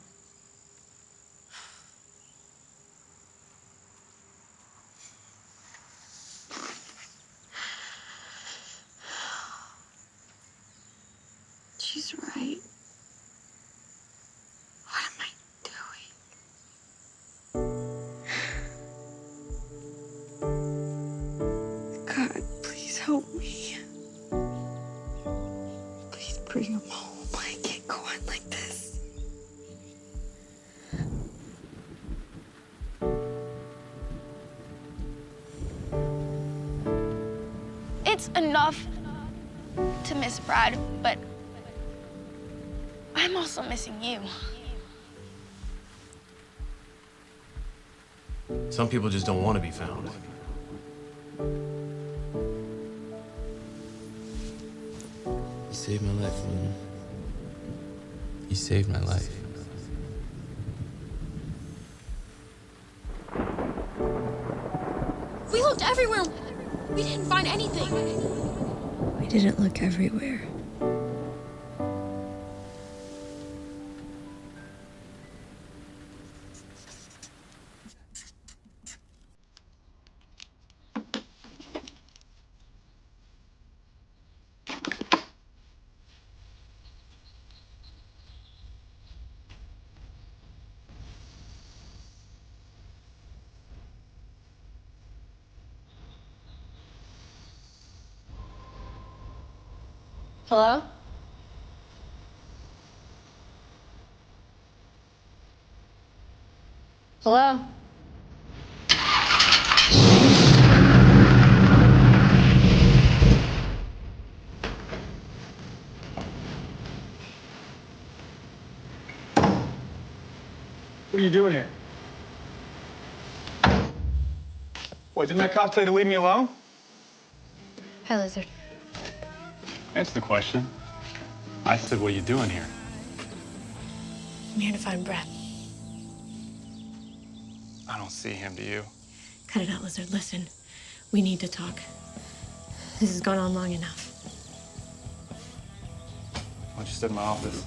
Speaker 1: She's right. What am I doing? God.
Speaker 2: help me. Please bring him home. I can't go on like this.
Speaker 3: It's enough to miss Brad, but I'm also missing you.
Speaker 14: Some people just don't want to be found.
Speaker 6: You saved my life, Luna. You saved my life.
Speaker 15: We looked everywhere. We didn't find anything.
Speaker 1: We didn't look everywhere.
Speaker 15: Hello? Hello?
Speaker 11: What are you doing here? What, didn't that cop tell you to leave me alone?
Speaker 15: Hi, Lizard.
Speaker 11: Answer the question. I said, what are you doing here?
Speaker 2: I'm here to find Brad.
Speaker 11: I don't see him, do you?
Speaker 2: Cut it out, Lizard. Listen, we need to talk. This has gone on long enough.
Speaker 11: Why don't you sit in my office?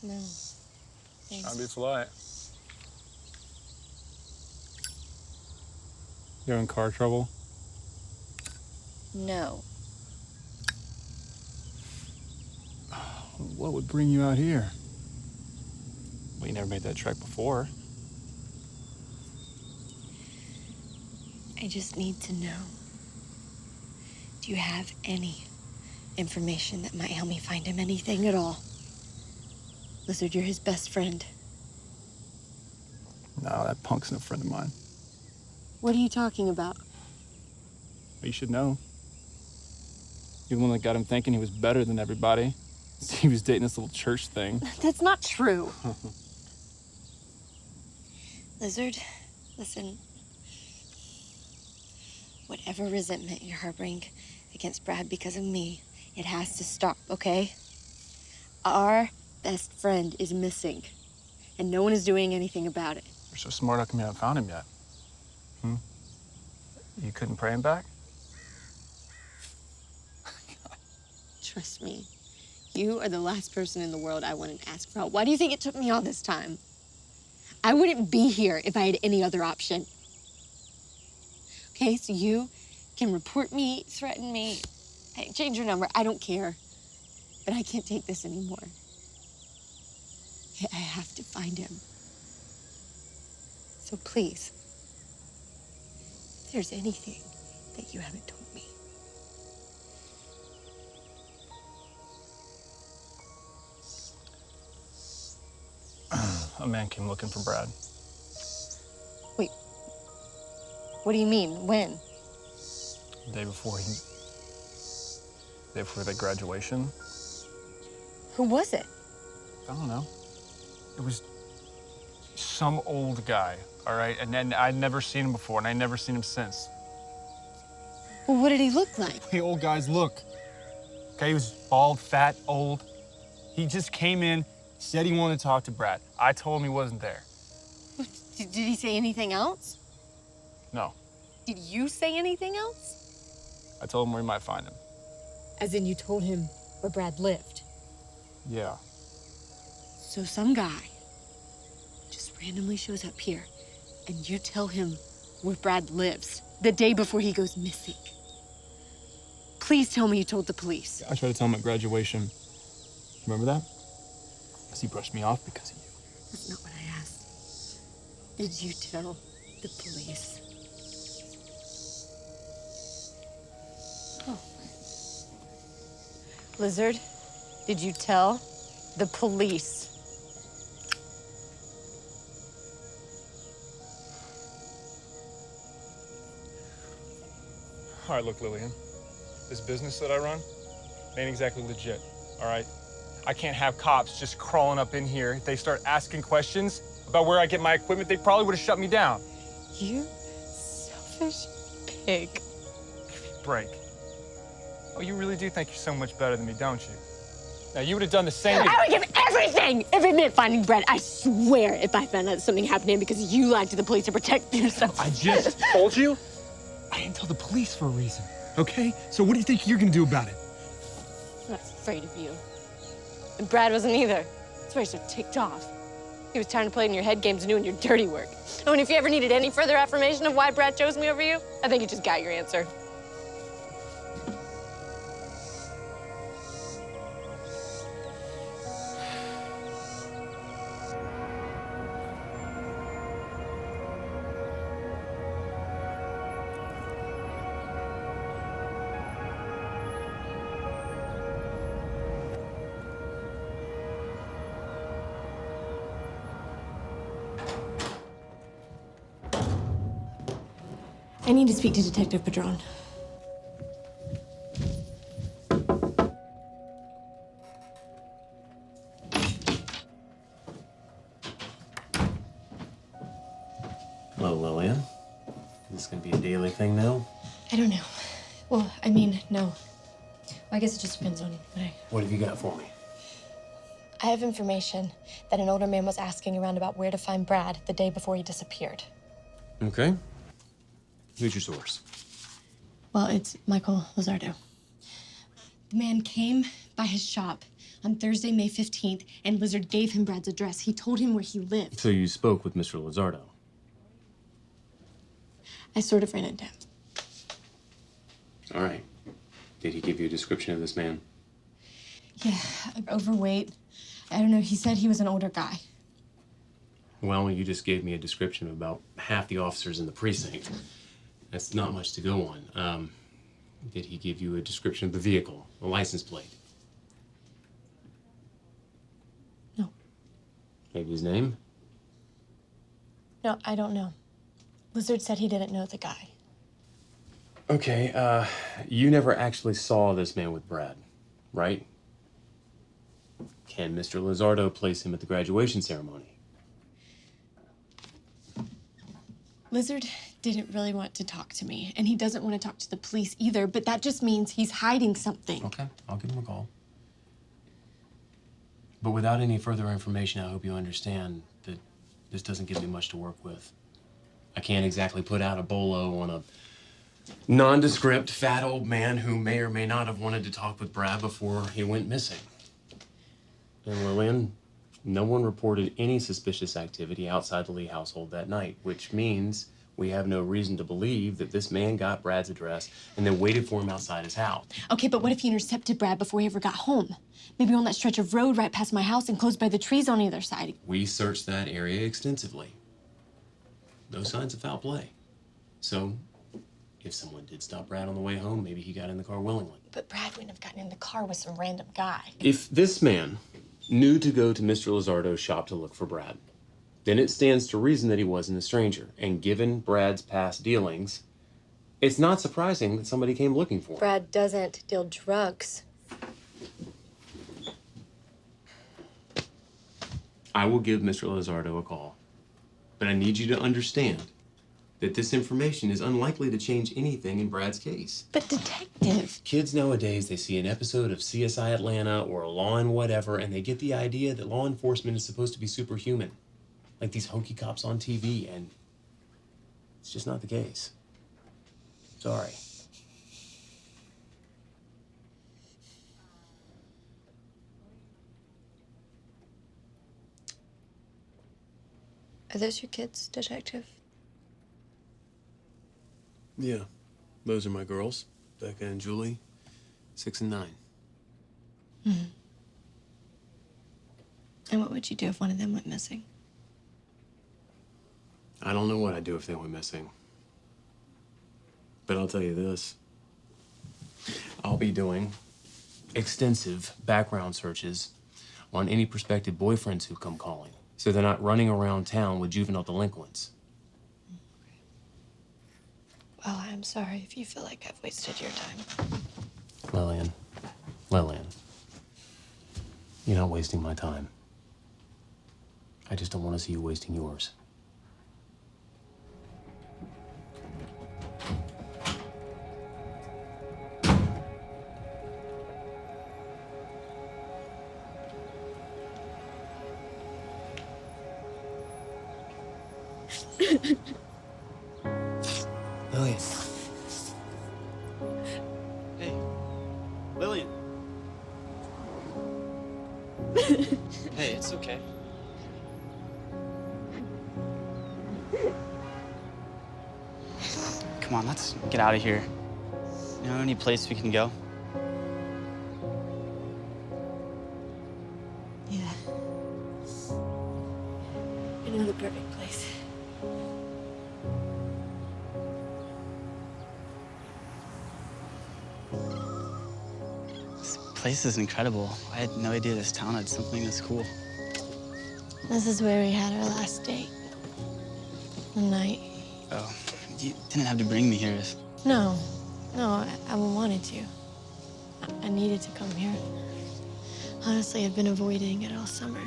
Speaker 2: No.
Speaker 11: Trying to be polite. You in car trouble?
Speaker 15: No.
Speaker 11: What would bring you out here? Well, you never made that trek before.
Speaker 2: I just need to know. Do you have any information that might help me find him? Anything at all? Lizard, you're his best friend.
Speaker 11: No, that punk's no friend of mine.
Speaker 2: What are you talking about?
Speaker 11: But you should know. You're the one that got him thinking he was better than everybody. He was dating this little church thing.
Speaker 2: That's not true. Lizard, listen. Whatever resentment you're harboring against Brad because of me, it has to stop, okay? Our best friend is missing, and no one is doing anything about it.
Speaker 11: You're so smart, how come you haven't found him yet? You couldn't pray him back?
Speaker 2: Trust me, you are the last person in the world I wanted to ask about. Why do you think it took me all this time? I wouldn't be here if I had any other option. Okay, so you can report me, threaten me, change your number, I don't care. But I can't take this anymore. I have to find him. So please, if there's anything that you haven't told me,
Speaker 11: A man came looking for Brad.
Speaker 2: wait, what do you mean? When?
Speaker 11: The day before the graduation.
Speaker 2: Who was it?
Speaker 11: I don't know. It was some old guy, all right? And then I'd never seen him before, and I'd never seen him since.
Speaker 2: Well, what did he look like?
Speaker 11: The old guys look. Okay, he was bald, fat, old. He just came in, said he wanted to talk to Brad. I told him he wasn't there.
Speaker 2: Did he say anything else?
Speaker 11: No.
Speaker 2: Did you say anything else?
Speaker 11: I told him where he might find him.
Speaker 2: As in you told him where Brad lived?
Speaker 11: Yeah.
Speaker 15: So some guy just randomly shows up here, and you tell him where Brad lives the day before he goes missing. Please tell me you told the police.
Speaker 16: I tried to tell him at graduation. Remember that? Because he brushed me off because of you.
Speaker 15: That's not what I asked. Did you tell the police? Oh. Lizard, did you tell the police?
Speaker 16: All right, look, Lillian. This business that I run ain't exactly legit, all right? I can't have cops just crawling up in here. If they start asking questions about where I get my equipment, they probably would have shut me down.
Speaker 15: You selfish pig.
Speaker 16: Break. Oh, you really do think you're so much better than me, don't you? Now, you would have done the same.
Speaker 15: I would give everything if it meant finding Brad. I swear if I found out something happened to him because you lied to the police to protect yourself.
Speaker 11: I just told you I didn't tell the police for a reason, okay? So what do you think you're gonna do about it?
Speaker 15: I'm not afraid of you. And Brad wasn't either. That's why he's so ticked off. He was tired of playing your head games and doing your dirty work. Oh, and if you ever needed any further affirmation of why Brad chose me over you, I think you just got your answer. I need to speak to Detective Padron.
Speaker 17: Hello, Lillian. Is this gonna be a daily thing now?
Speaker 15: I don't know. Well, I mean, no. Well, I guess it just depends on
Speaker 17: What have you got for me?
Speaker 15: I have information that an older man was asking around about where to find Brad the day before he disappeared.
Speaker 17: Okay. Who's your source?
Speaker 15: Well, it's Michael Lizardo. The man came by his shop on Thursday, May 15th, and Lizard gave him Brad's address. He told him where he lived.
Speaker 17: So you spoke with Mr. Lizardo?
Speaker 15: I sort of ran into him.
Speaker 17: All right. Did he give you a description of this man?
Speaker 15: Yeah, overweight. I don't know, he said he was an older guy.
Speaker 17: Well, you just gave me a description of about half the officers in the precinct. That's not much to go on. Did he give you a description of the vehicle, a license plate?
Speaker 15: No.
Speaker 17: Maybe his name?
Speaker 15: No, I don't know. Lizard said he didn't know the guy.
Speaker 17: Okay, you never actually saw this man with Brad, right? Can Mr. Lizardo place him at the graduation ceremony?
Speaker 15: Lizard didn't really want to talk to me, and he doesn't want to talk to the police either, but that just means he's hiding something.
Speaker 17: Okay, I'll give him a call. But without any further information, I hope you understand that this doesn't give me much to work with. I can't exactly put out a bolo on a nondescript, fat old man who may or may not have wanted to talk with Brad before he went missing. And Lillian, no one reported any suspicious activity outside the Lee household that night, which means we have no reason to believe that this man got Brad's address and then waited for him outside his house.
Speaker 15: Okay, but what if he intercepted Brad before he ever got home? Maybe on that stretch of road right past my house and close by the trees on either side.
Speaker 17: We searched that area extensively. No signs of foul play. So, if someone did stop Brad on the way home, maybe he got in the car willingly.
Speaker 15: But Brad wouldn't have gotten in the car with some random guy.
Speaker 17: If this man knew to go to Mr. Lizardo's shop to look for Brad, then it stands to reason that he wasn't a stranger. And given Brad's past dealings, it's not surprising that somebody came looking for him.
Speaker 15: Brad doesn't deal drugs.
Speaker 17: I will give Mr. Lizardo a call. But I need you to understand that this information is unlikely to change anything in Brad's case.
Speaker 15: But detective...
Speaker 17: Kids nowadays, they see an episode of CSI Atlanta or Law and whatever, and they get the idea that law enforcement is supposed to be superhuman. Like these hokey cops on TV, and it's just not the case. Sorry.
Speaker 1: Are those your kids, Detective?
Speaker 14: Yeah, those are my girls, Becca and Julie, 6 and 9.
Speaker 1: Mm-hmm. And what would you do if one of them went missing?
Speaker 14: I don't know what I'd do if they went missing. But I'll tell you this. I'll be doing extensive background searches on any prospective boyfriends who come calling, so they're not running around town with juvenile delinquents.
Speaker 1: Well, I'm sorry if you feel like I've wasted your time.
Speaker 14: Lillian, you're not wasting my time. I just don't want to see you wasting yours.
Speaker 8: Lillian. Hey, Lillian. Hey, it's okay. Come on, let's get out of here. You know any place we can go?
Speaker 1: Yeah. I know the perfect place.
Speaker 8: This place is incredible. I had no idea this town had something this cool.
Speaker 1: This is where we had our last date. The night.
Speaker 8: Oh, you didn't have to bring me here if...
Speaker 1: No, I wanted to. I needed to come here. Honestly, I've been avoiding it all summer.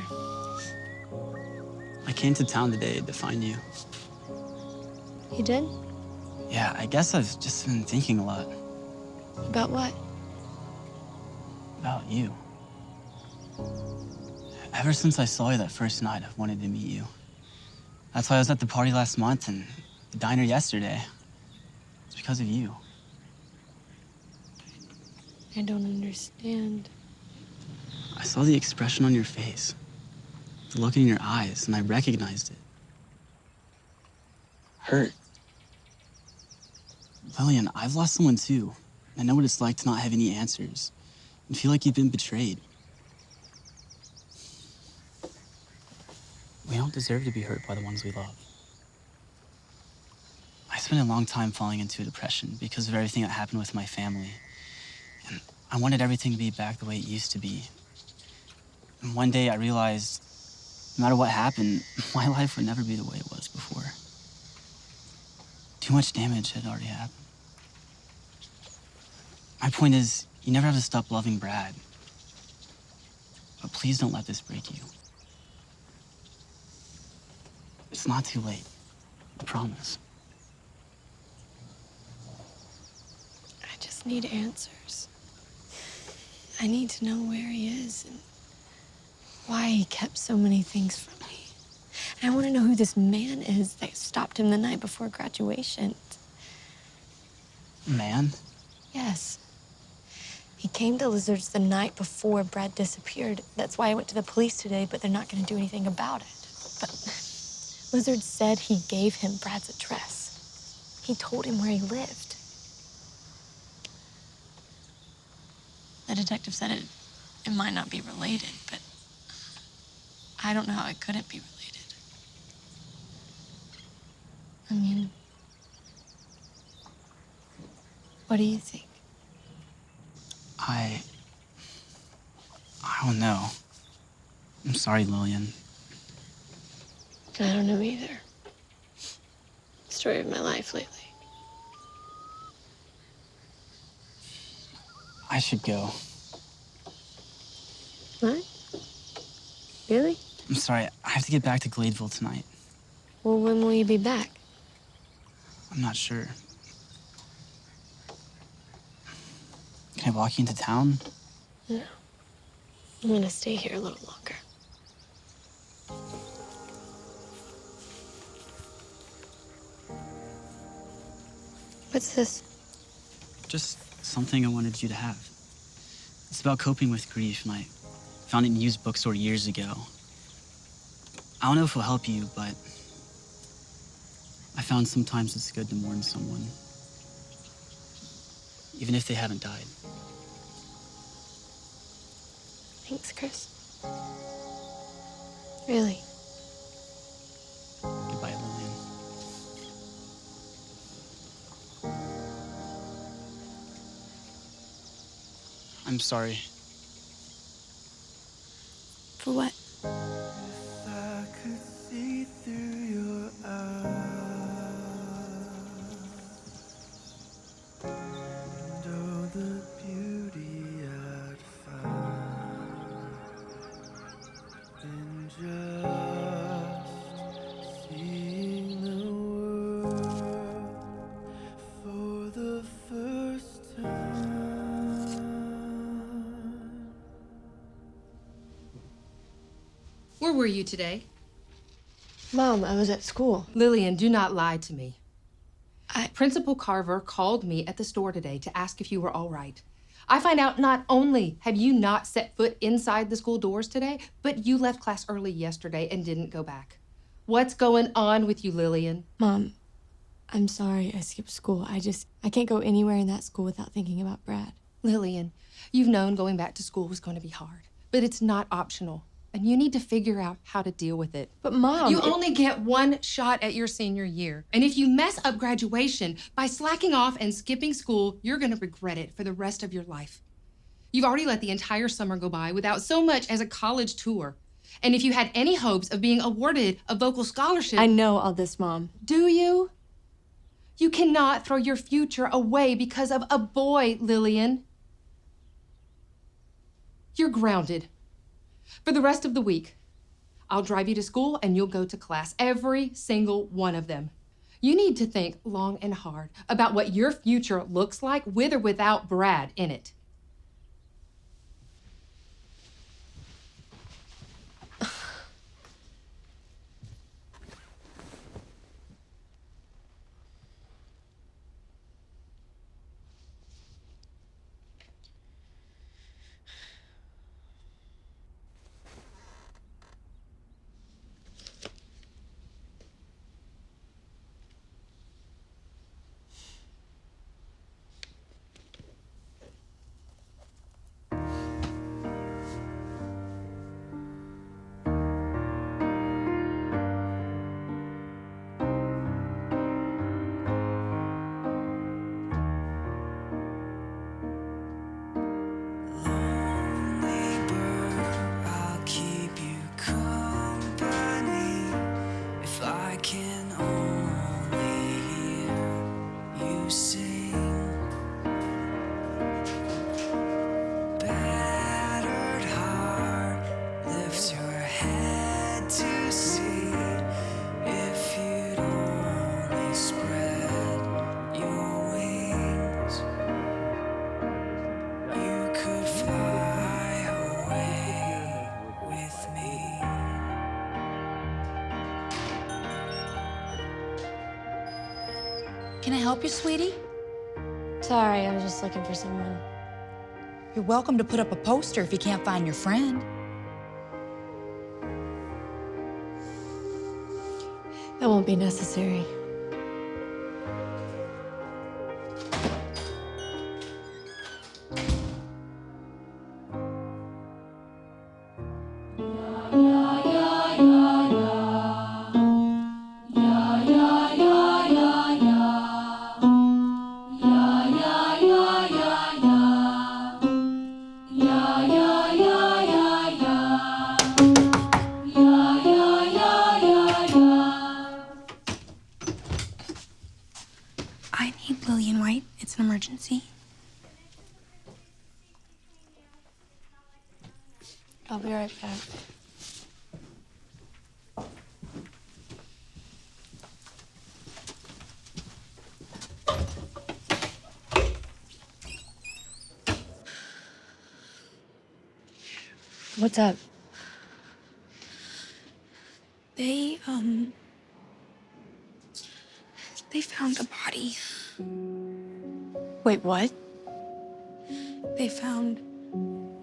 Speaker 8: I came to town today to find you.
Speaker 1: You did?
Speaker 8: Yeah, I guess I've just been thinking a lot
Speaker 1: About what?
Speaker 8: about you. Ever since I saw you that first night, I've wanted to meet you. That's why I was at the party last month and the diner yesterday. It's because of you.
Speaker 1: I don't understand.
Speaker 8: I saw the expression on your face, the look in your eyes, and I recognized it. Hurt. Lillian, I've lost someone too. I know what it's like to not have any answers and feel like you've been betrayed. We don't deserve to be hurt by the ones we love. I spent a long time falling into a depression because of everything that happened with my family. And I wanted everything to be back the way it used to be. And one day I realized, no matter what happened, my life would never be the way it was before. Too much damage had already happened. My point is, you never have to stop loving Brad. But please don't let this break you. It's not too late. I promise.
Speaker 1: I just need answers. I need to know where he is and why he kept so many things from me. And I want to know who this man is that stopped him the night before graduation.
Speaker 8: Man?
Speaker 1: Yes. He came to Lizard's the night before Brad disappeared. That's why I went to the police today, but they're not going to do anything about it. But Lizard said he gave him Brad's address. He told him where he lived. The detective said it might not be related, but I don't know how it couldn't be related. I mean, what do you think?
Speaker 8: I don't know. I'm sorry, Lillian.
Speaker 1: I don't know either. Story of my life lately.
Speaker 8: I should go.
Speaker 1: What? Really?
Speaker 8: I'm sorry, I have to get back to Gladeville tonight.
Speaker 1: Well, when will you be back?
Speaker 8: I'm not sure. Can I walk you into town?
Speaker 1: No. I'm gonna stay here a little longer. What's this?
Speaker 8: Just something I wanted you to have. It's about coping with grief, and I found it in a used bookstore years ago. I don't know if it'll help you, but I found sometimes it's good to mourn someone, even if they haven't died.
Speaker 15: Thanks, Chris. Really.
Speaker 8: Goodbye, Lillian. I'm sorry.
Speaker 15: For what?
Speaker 21: I could see through your eyes and all the beauty I'd find in just seeing the world for the first time.
Speaker 9: Where were you today?
Speaker 15: Mom, I was at school.
Speaker 9: Lillian, do not lie to me. Principal Carver called me at the store today to ask if you were all right. I find out not only have you not set foot inside the school doors today, but you left class early yesterday and didn't go back. What's going on with you, Lillian?
Speaker 15: Mom, I'm sorry I skipped school. I can't go anywhere in that school without thinking about Brad.
Speaker 9: Lillian, you've known going back to school was going to be hard, but it's not optional. And you need to figure out how to deal with it.
Speaker 15: But Mom,
Speaker 9: you only get one shot at your senior year. And if you mess up graduation by slacking off and skipping school, you're gonna regret it for the rest of your life. You've already let the entire summer go by without so much as a college tour. And if you had any hopes of being awarded a vocal scholarship—
Speaker 15: I know all this, Mom.
Speaker 9: Do you? You cannot throw your future away because of a boy, Lillian. You're grounded. For the rest of the week, I'll drive you to school and you'll go to class, every single one of them. You need to think long and hard about what your future looks like with or without Brad in it.
Speaker 21: I'll keep you company if I can only hear you sing. Battered heart, lift your head to see if you'd only spread your wings. You could fly away with me.
Speaker 20: Can I help you, sweetie?
Speaker 15: Sorry, I was just looking for someone.
Speaker 20: You're welcome to put up a poster if you can't find your friend.
Speaker 15: That won't be necessary.
Speaker 3: I need Lillian White. It's an emergency.
Speaker 15: I'll be right back. What's up?
Speaker 3: They found a body.
Speaker 15: Wait, what?
Speaker 3: They found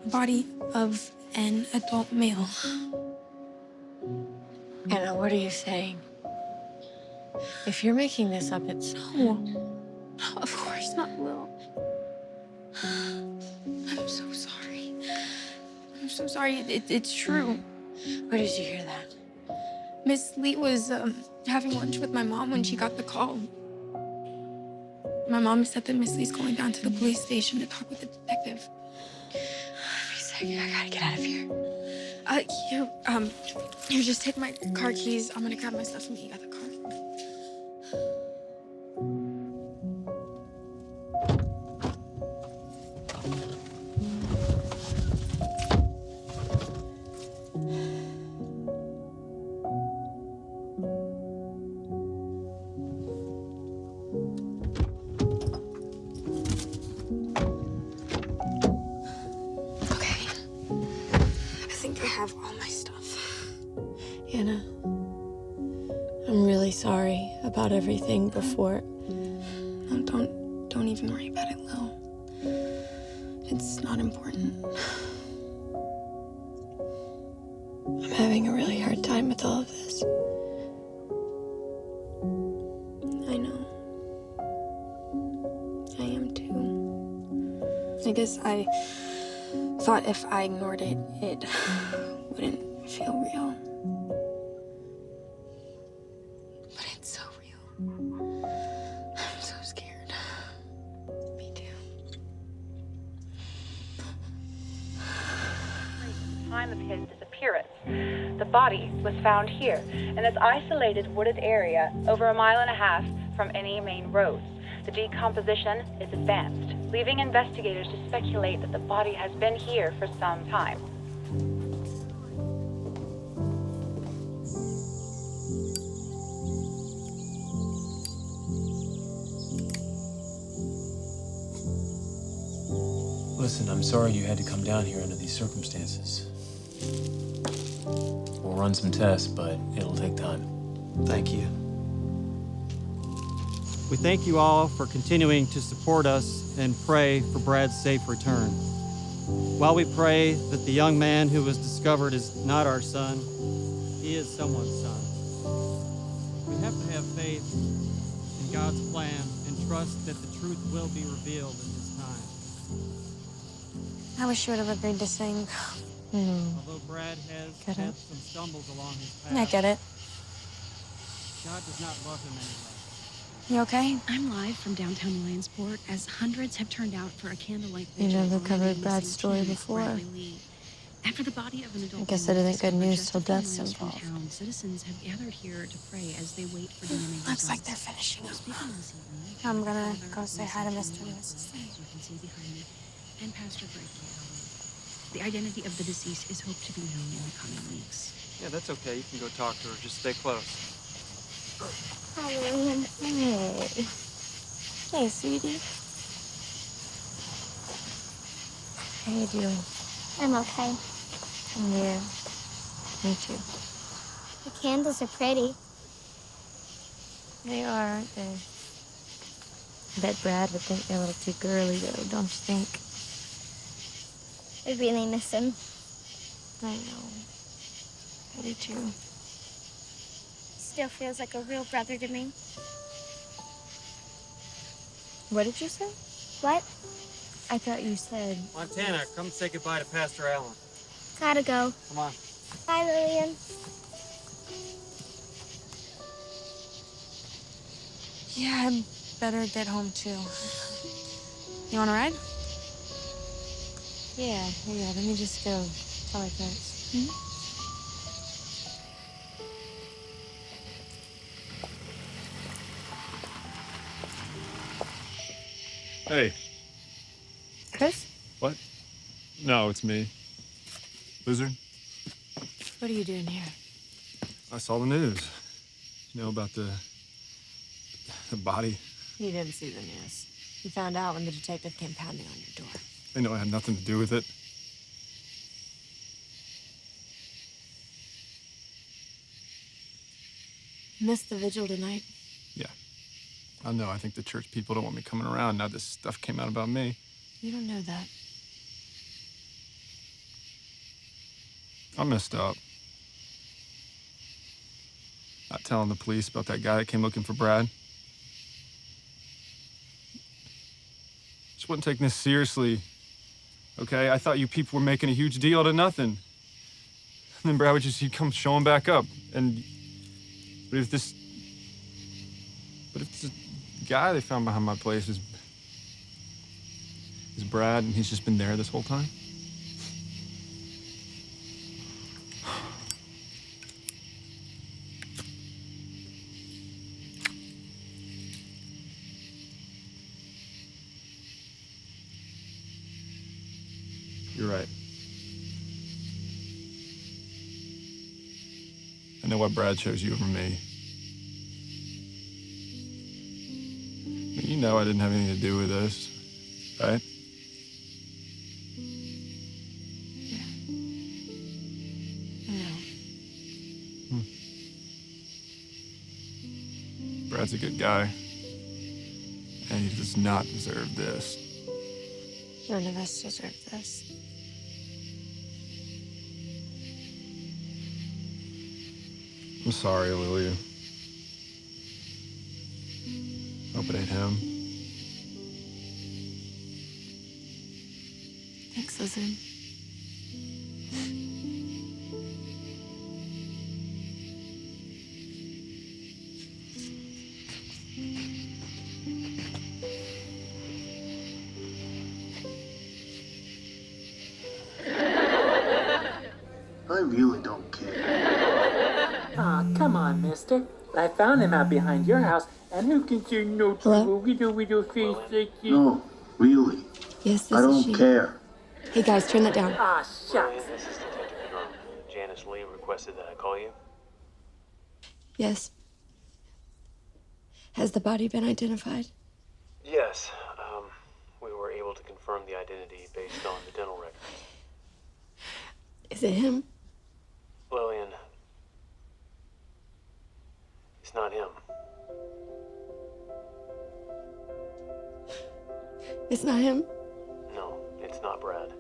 Speaker 3: the body of an adult male.
Speaker 15: Anna, what are you saying?
Speaker 3: If you're making this up, it's of course not, Lil. I'm so sorry. I'm so sorry. It's true.
Speaker 15: Where did you hear that?
Speaker 3: Miss Lee was having lunch with my mom when she got the call. My mom said that Miss Lee's going down to the police station to talk with the detective.
Speaker 15: I gotta get out of here.
Speaker 3: Here, just take my car keys. I'm gonna grab my stuff and meet you at the car. Have all my stuff.
Speaker 1: Anna, I'm really sorry about everything before.
Speaker 3: No, don't even worry about it, Lil. It's not important.
Speaker 1: I'm having a really hard time with all of this.
Speaker 3: I know. I am too. I guess I thought if I ignored it, it wouldn't feel real. But it's so real. I'm so scared. Me too.
Speaker 5: Time of his disappearance. The body was found here, in this isolated wooded area over 1.5 miles from any main roads. The decomposition is advanced, leaving investigators to speculate that the body has been here for some time.
Speaker 17: Listen, I'm sorry you had to come down here under these circumstances. We'll run some tests, but it'll take time.
Speaker 13: Thank you. We thank you all for continuing to support us and pray for Brad's safe return. While we pray that the young man who was discovered is not our son, he is someone's son. We have to have faith in God's plan and trust that the truth will be revealed in his time.
Speaker 3: I wish you would have agreed to sing.
Speaker 13: Although Brad has had some stumbles along his path,
Speaker 3: I get it.
Speaker 13: God does not love him any less.
Speaker 3: You okay?
Speaker 22: I'm live from downtown Williamsport as hundreds have turned out for a candlelight
Speaker 1: You
Speaker 22: vigil.
Speaker 1: never
Speaker 22: honoring
Speaker 1: covered
Speaker 22: the
Speaker 1: Brad's
Speaker 22: missing
Speaker 1: story
Speaker 22: teen,
Speaker 1: before.
Speaker 22: Bradley Lee. After the body of an adult
Speaker 1: I guess
Speaker 22: woman
Speaker 1: it
Speaker 22: was
Speaker 1: isn't good
Speaker 22: discovered
Speaker 1: news
Speaker 22: just
Speaker 1: till
Speaker 22: a few
Speaker 1: death's
Speaker 22: miles from
Speaker 1: involved.
Speaker 22: town, citizens have gathered here to pray as they wait for DNA results.
Speaker 3: Looks like they're finishing up.
Speaker 22: Speaking this evening,
Speaker 3: I'm gonna
Speaker 22: Father
Speaker 3: go say hi to
Speaker 22: Masey
Speaker 3: Mr. and Mrs.
Speaker 22: McLain, as you can see behind me, and Pastor Greg Galloway. The identity of the deceased is hoped to be known in the coming weeks.
Speaker 13: Yeah, that's okay. You can go talk to her. Just stay close.
Speaker 3: Hi, Lillian. Hey. Hey, sweetie. How you doing?
Speaker 23: I'm okay.
Speaker 1: Yeah, me too.
Speaker 23: The candles are pretty.
Speaker 1: They are, aren't they? I bet Brad would think they're a little too girly, though, don't you think?
Speaker 23: I really miss him.
Speaker 1: I know. I do too.
Speaker 23: Still feels like a real brother to me.
Speaker 1: What did you say?
Speaker 23: What?
Speaker 1: I thought you said...
Speaker 13: Montana, come say goodbye to Pastor Allen.
Speaker 23: Gotta go.
Speaker 13: Come on.
Speaker 23: Bye, Lillian.
Speaker 3: Yeah, I better get home too. You want to ride?
Speaker 1: Yeah, let me just go tell her thanks.
Speaker 16: Hey.
Speaker 1: Chris?
Speaker 16: What? No, it's me. Lizard?
Speaker 1: What are you doing here?
Speaker 16: I saw the news. You know about the body?
Speaker 1: You didn't see the news. You found out when the detective came pounding on your door.
Speaker 16: I know I had nothing to do with it.
Speaker 1: Missed the vigil tonight.
Speaker 16: Yeah. I know. I think the church people don't want me coming around now this stuff came out about me.
Speaker 1: You don't know that.
Speaker 16: I messed up. not telling the police about that guy that came looking for Brad. Just wasn't taking this seriously, okay? I thought you people were making a huge deal out of nothing. And then Brad would just, he'd come showing back up. But if this guy they found behind my place is Brad, and he's just been there this whole time? You're right. I know why Brad chose you over me. I mean, you know I didn't have anything to do with this, right?
Speaker 1: No.
Speaker 16: Brad's a good guy. And he does not deserve this.
Speaker 1: None of us deserve this.
Speaker 16: I'm sorry, Lilia. Hope it ain't him.
Speaker 2: Thanks, Lizard.
Speaker 4: I really don't care.
Speaker 7: Aw, come on, mister. I found him out behind your house, and who can say no to a widow face like you?
Speaker 4: No, really.
Speaker 2: Yes, this
Speaker 4: I
Speaker 2: is
Speaker 4: don't
Speaker 2: she.
Speaker 4: care.
Speaker 2: Hey, guys, turn that down.
Speaker 7: Aw, shucks.
Speaker 17: This is Detective Jerome. Janice Lee requested that I call you.
Speaker 1: Yes. Has the body been identified?
Speaker 17: Yes. We were able to confirm the identity based on the dental records.
Speaker 1: Is it him?
Speaker 17: Lillian, it's not him.
Speaker 1: It's not him?
Speaker 17: No, it's not Brad.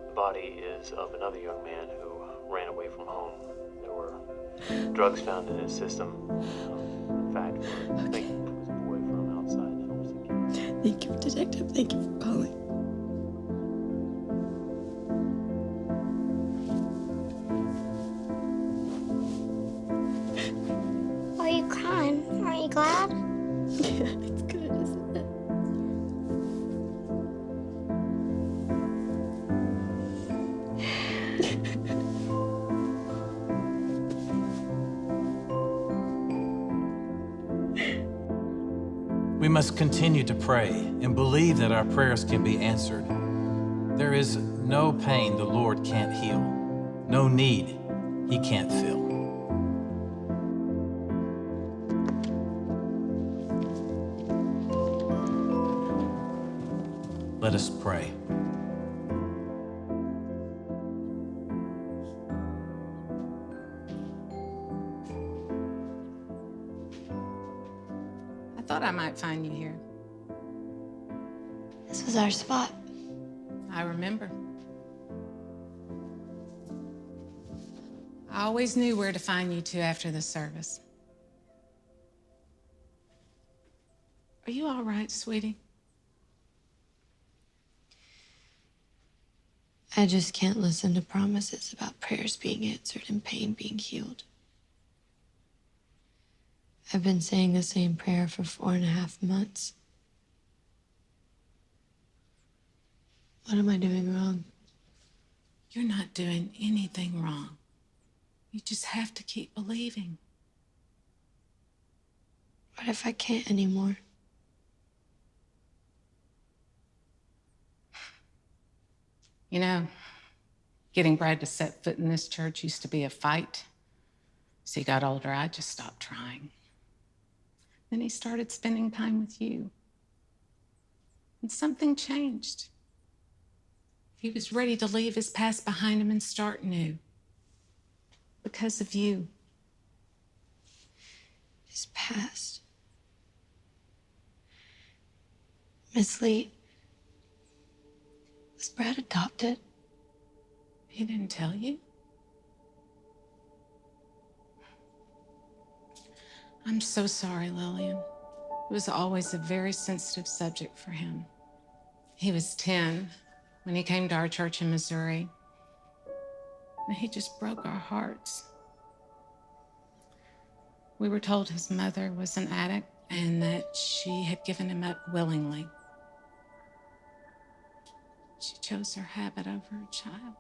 Speaker 17: The body is of another young man who ran away from home. There were drugs found in his system. In fact, we're thinking it was a boy from outside that was a kid.
Speaker 1: Thank you, Detective. Thank you for calling.
Speaker 23: Why are you crying? Aren't you glad?
Speaker 1: Yeah, it's good, isn't it?
Speaker 18: We must continue to pray and believe that our prayers can be answered. There is no pain the Lord can't heal, no need he can't fill. Let us pray.
Speaker 10: I thought I might find you here.
Speaker 1: This was our spot.
Speaker 10: I remember. I always knew where to find you two after the service. Are you all right, sweetie?
Speaker 1: I just can't listen to promises about prayers being answered and pain being healed. I've been saying the same prayer for 4.5 months. What am I doing wrong?
Speaker 10: You're not doing anything wrong. You just have to keep believing.
Speaker 1: What if I can't anymore?
Speaker 10: You know, getting Brad to set foot in this church used to be a fight. As he got older, I just stopped trying. Then he started spending time with you. And something changed. He was ready to leave his past behind him and start new. Because of you.
Speaker 1: His past. Miss Lee, was Brad adopted?
Speaker 10: He didn't tell you? I'm so sorry, Lillian. It was always a very sensitive subject for him. He was 10 when he came to our church in Missouri, and he just broke our hearts. We were told his mother was an addict and that she had given him up willingly. She chose her habit over her child.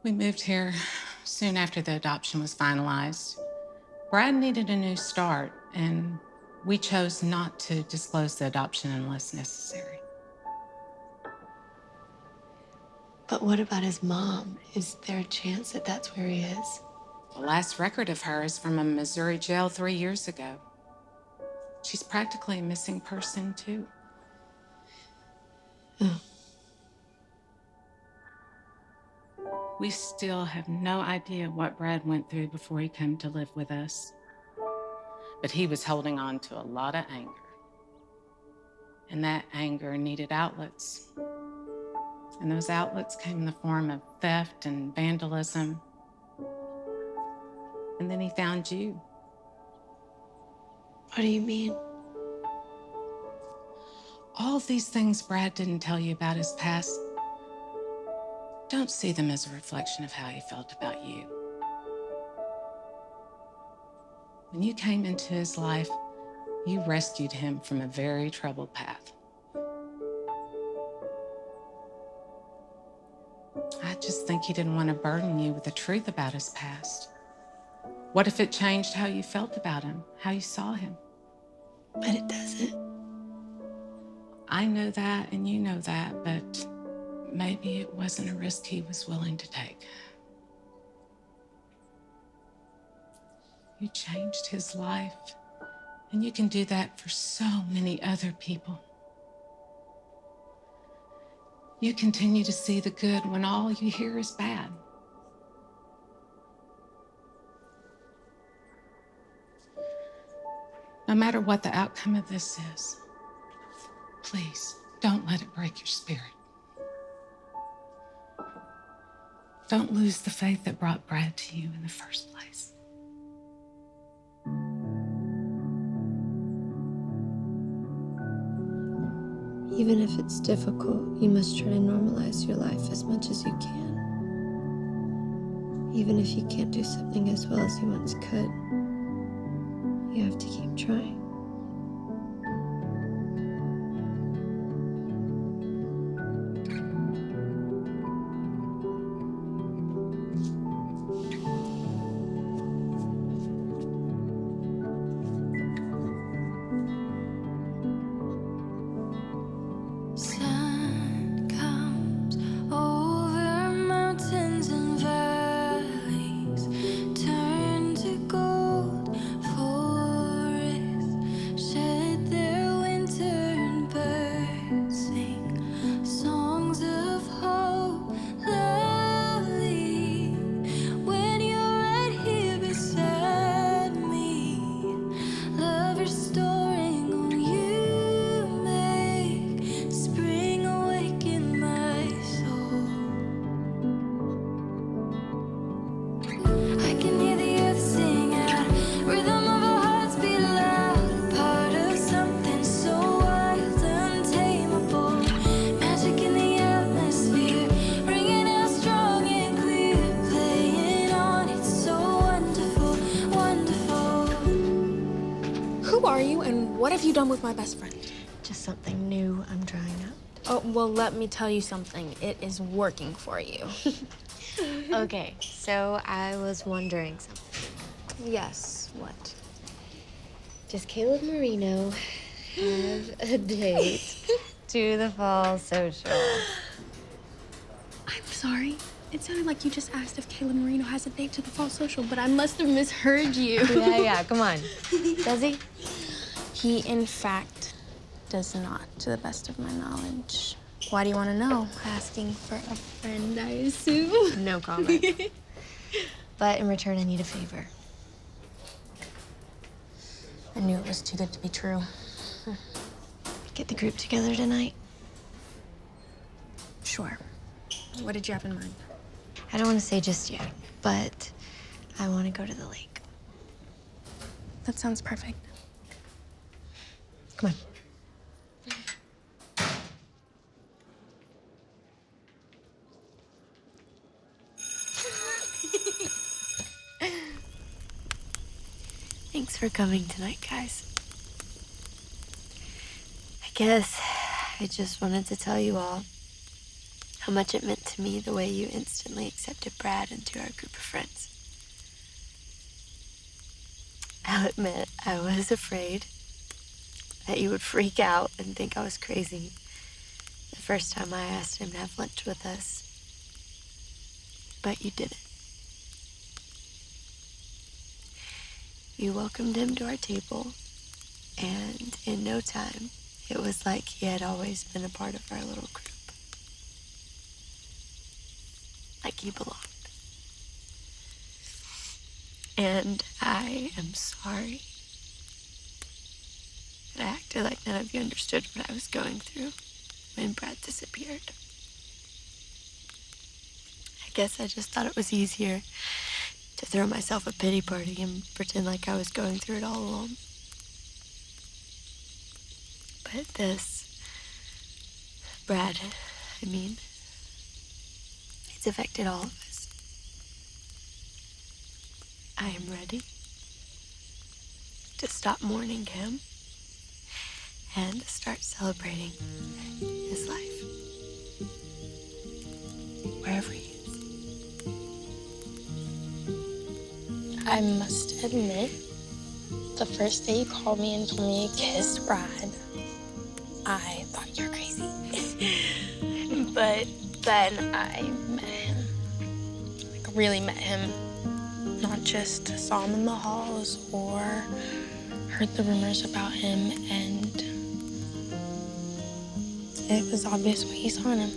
Speaker 10: We moved here soon after the adoption was finalized. Brad needed a new start, and we chose not to disclose the adoption unless necessary.
Speaker 1: But what about his mom? Is there a chance that that's where he is?
Speaker 10: The last record of her is from a Missouri jail 3 years ago. She's practically a missing person, too.
Speaker 1: Oh.
Speaker 10: We still have no idea what Brad went through before he came to live with us. But he was holding on to a lot of anger. And that anger needed outlets. And those outlets came in the form of theft and vandalism. And then he found you.
Speaker 1: What do you mean?
Speaker 10: All of these things Brad didn't tell you about his past, don't see them as a reflection of how he felt about you. When you came into his life, you rescued him from a very troubled path. I just think he didn't want to burden you with the truth about his past. What if it changed how you felt about him, how you saw him?
Speaker 1: But it doesn't.
Speaker 10: I know that and you know that, but maybe it wasn't a risk he was willing to take. You changed his life, and you can do that for so many other people. You continue to see the good when all you hear is bad. No matter what the outcome of this is, please don't let it break your spirit. Don't lose the faith that brought Brad to you in the first place.
Speaker 1: Even if it's difficult, you must try to normalize your life as much as you can. Even if you can't do something as well as you once could, you have to keep trying.
Speaker 21: Sun comes over mountains and valleys, turn to gold. Forests shed their winter and birds sing songs of hope loudly. When you're right here beside me, love restoring on you. Spring awaken my soul. I can hear the earth sing out, rhythm of our hearts beat loud, part of something so wild, untamable. Magic in the atmosphere, ringing out strong and clear, playing on, it's so wonderful, wonderful.
Speaker 3: Who are you and what have you done with my best friend?
Speaker 1: Just something new I'm trying out.
Speaker 3: Oh, well, let me tell you something. It is working for you.
Speaker 1: Okay, so I was wondering something.
Speaker 3: Yes, what?
Speaker 1: Does Caleb Marino have a date to the fall social?
Speaker 3: I'm sorry. It sounded like you just asked if Caleb Marino has a date to the fall social, but I must have misheard you.
Speaker 1: Yeah, come on. Does he?
Speaker 3: He, in fact, does not, to the best of my knowledge. Why do you want to know? Asking for a friend, I assume.
Speaker 1: No comment. But in return, I need a favor.
Speaker 3: I knew it was too good to be true.
Speaker 1: Get the group together tonight.
Speaker 3: Sure. What did you have in mind?
Speaker 1: I don't want to say just yet, but I want to go to the lake.
Speaker 3: That sounds perfect.
Speaker 1: Come on. Thanks for coming tonight, guys. I guess I just wanted to tell you all how much it meant to me the way you instantly accepted Brad into our group of friends. I'll admit, I was afraid that you would freak out and think I was crazy the first time I asked him to have lunch with us. But you didn't. You welcomed him to our table, and in no time, it was like he had always been a part of our little group. Like he belonged. And I am sorry that I acted like none of you understood what I was going through when Brad disappeared. I guess I just thought it was easier to throw myself a pity party and pretend like I was going through it all alone. But this, Brad, I mean, it's affected all of us. I am ready to stop mourning him and start celebrating his life. Wherever he is.
Speaker 3: I must admit, the first day you called me and told me you kissed Brad, I thought you were crazy. But then I met him. Like, really met him. Not just saw him in the halls or heard the rumors about him, and it was obvious what you saw in him.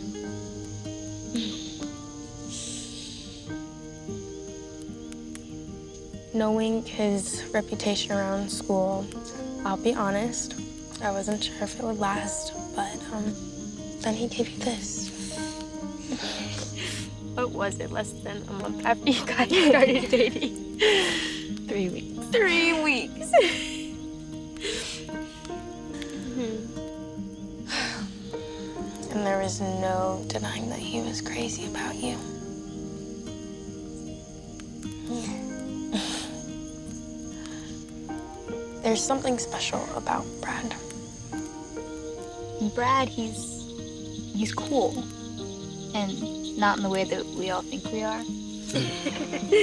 Speaker 3: Knowing his reputation around school, I'll be honest, I wasn't sure if it would last, but then he gave you this. What was it, less than a month after you guys started dating?
Speaker 1: 3 weeks.
Speaker 3: 3 weeks. And there was no denying that he was crazy about you. There's something special about Brad.
Speaker 6: Brad, he's cool. And not in the way that we all think we are.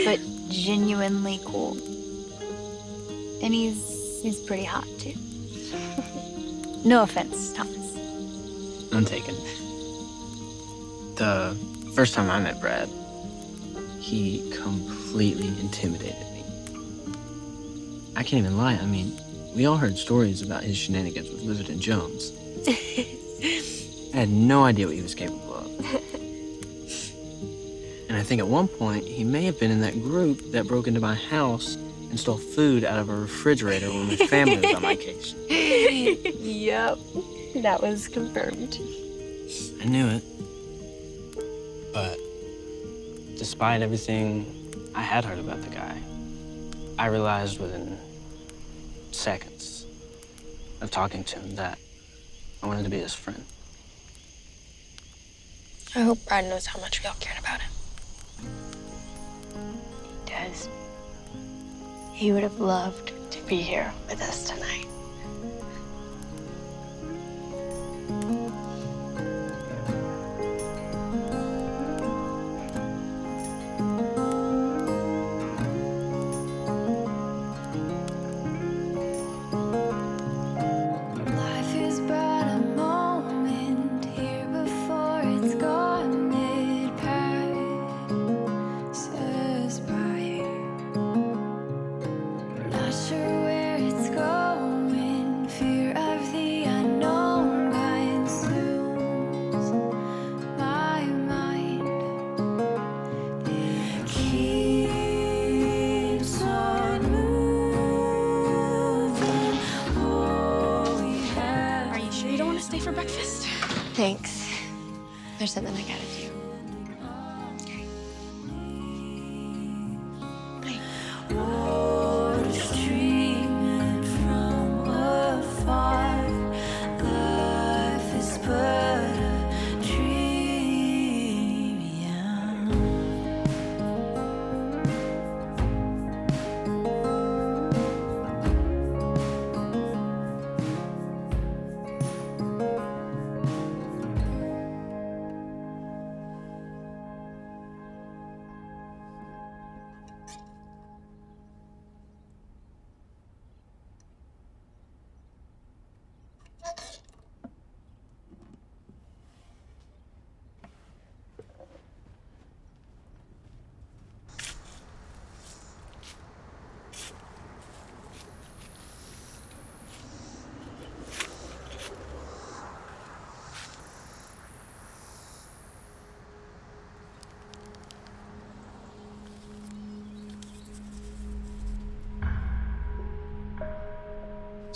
Speaker 6: But genuinely cool. And he's pretty hot, too. No offense, Thomas.
Speaker 8: None taken. The first time I met Brad, he completely intimidated me. I can't even lie. I mean, we all heard stories about his shenanigans with Lizard and Jones. I had no idea what he was capable of. And I think at one point, he may have been in that group that broke into my house and stole food out of a refrigerator when my family was on vacation.
Speaker 3: Yep, that was confirmed.
Speaker 8: I knew it. But despite everything I had heard about the guy, I realized within seconds of talking to him that I wanted to be his friend.
Speaker 3: I hope Brad knows how much we all cared about him.
Speaker 1: He does. He would have loved to be here with us tonight.
Speaker 21: Life is but a moment here before it's gone. It passes by. Not sure where it's going. Fear of the unknown consumes my mind. It keeps on moving. All we have.
Speaker 3: Are you sure you don't want to stay for breakfast?
Speaker 1: Thanks. There's something I gotta do.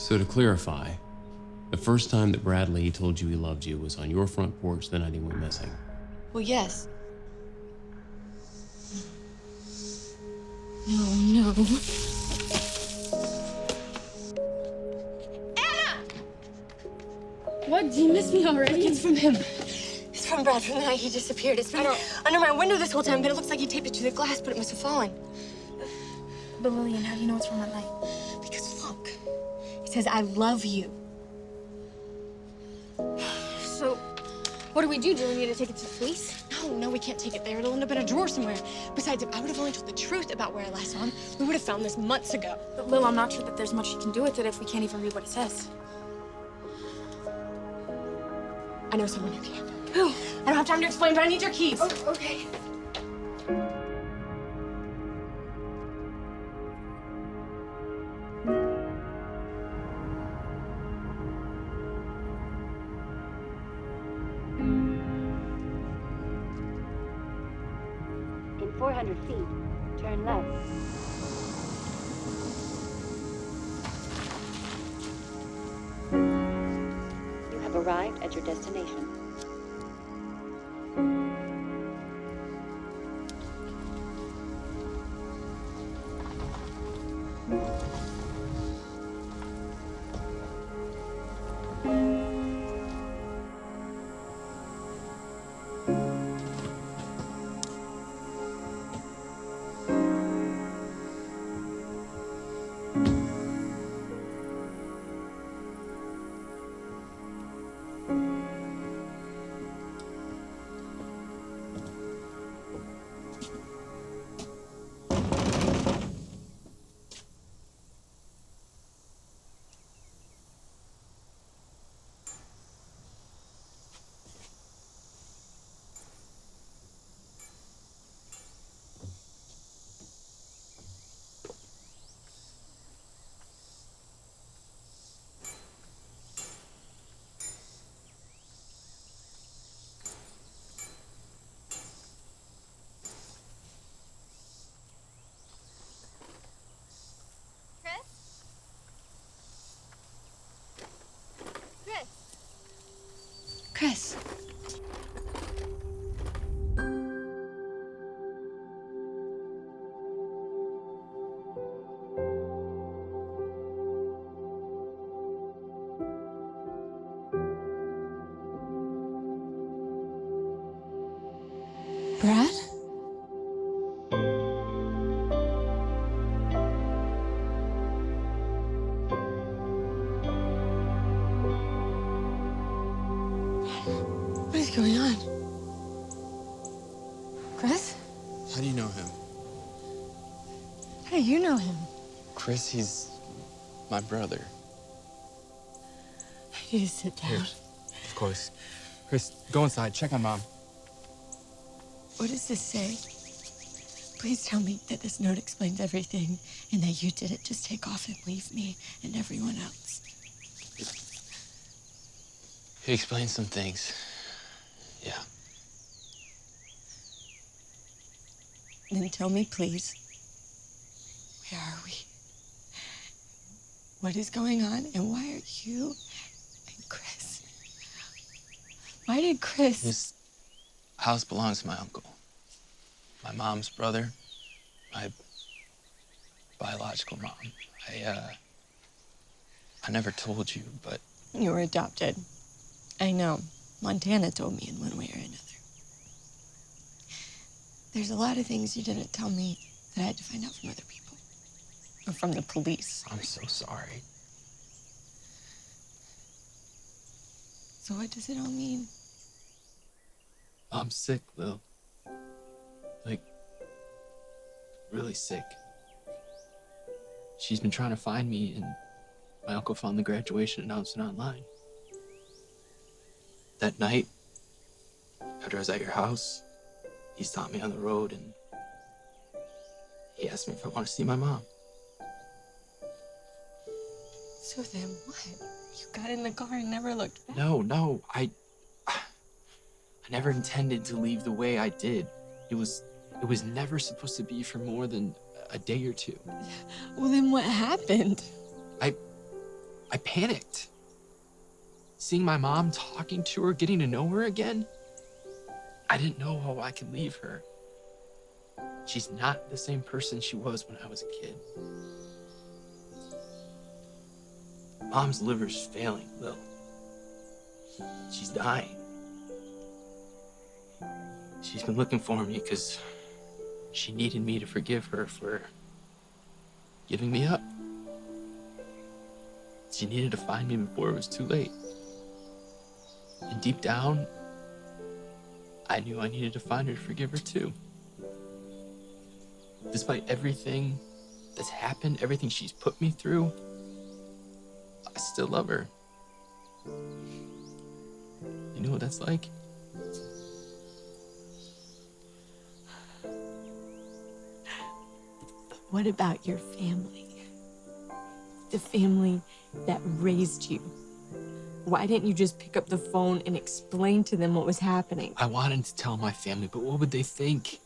Speaker 17: So to clarify, the first time that Bradley told you he loved you was on your front porch the night he went missing.
Speaker 1: Well, yes. No.
Speaker 15: What? Do you miss me already?
Speaker 3: It's from him. It's from Brad from the night he disappeared. It's been under my window this whole time, but it looks like he taped it to the glass, but it must have fallen.
Speaker 15: But Lillian, how do you know it's from that night?
Speaker 3: Because look, it says, I love you.
Speaker 15: So, what do we do? Do we need to take it to the police?
Speaker 3: No, we can't take it there. It'll end up in a drawer somewhere. Besides, if I would have only told the truth about where I last saw him, we would have found this months ago.
Speaker 15: But Lil, I'm not sure that there's much you can do with it if we can't even read what it says.
Speaker 3: I know someone who can.
Speaker 15: Who?
Speaker 3: I don't have time to explain, but I need your keys.
Speaker 15: Oh, okay.
Speaker 5: In 400 feet, turn left. You have arrived at your destination.
Speaker 1: Chris. Brad?
Speaker 3: What is going on? Chris?
Speaker 11: How do you know him?
Speaker 3: How do you know him?
Speaker 11: Chris, he's my brother.
Speaker 3: I need to sit down.
Speaker 16: Here, of course. Chris, go inside. Check on Mom.
Speaker 3: What does this say? Please tell me that this note explains everything and that you didn't just take off and leave me and everyone else.
Speaker 11: He explains some things. Yeah.
Speaker 3: Then tell me, please, where are we? What is going on and why are you and Chris? Why did Chris?
Speaker 11: This house belongs to my uncle. My mom's brother. My biological mom. I never told you, but...
Speaker 3: You were adopted. I know. Montana told me in one way or another. There's a lot of things you didn't tell me that I had to find out from other people. Or from the police.
Speaker 11: I'm so sorry.
Speaker 3: So what does it all mean?
Speaker 11: I'm sick, Lil. Like, really sick. She's been trying to find me, and my uncle found the graduation announcement online. That night, after I was at your house, he stopped me on the road and he asked me if I want to see my mom.
Speaker 3: So then what? You got in the car and never looked back?
Speaker 11: No, I never intended to leave the way I did. It was never supposed to be for more than a day or two.
Speaker 3: Well, then what happened?
Speaker 11: I I panicked. Seeing my mom, talking to her, getting to know her again, I didn't know how I could leave her. She's not the same person she was when I was a kid. Mom's liver's failing, Lil. She's dying. She's been looking for me because she needed me to forgive her for giving me up. She needed to find me before it was too late. And deep down, I knew I needed to find her to forgive her too. Despite everything that's happened, everything she's put me through, I still love her. You know what that's like?
Speaker 2: What about your family? The family that raised you. Why didn't you just pick up the phone and explain to them what was happening?
Speaker 11: I wanted to tell my family, but what would they think?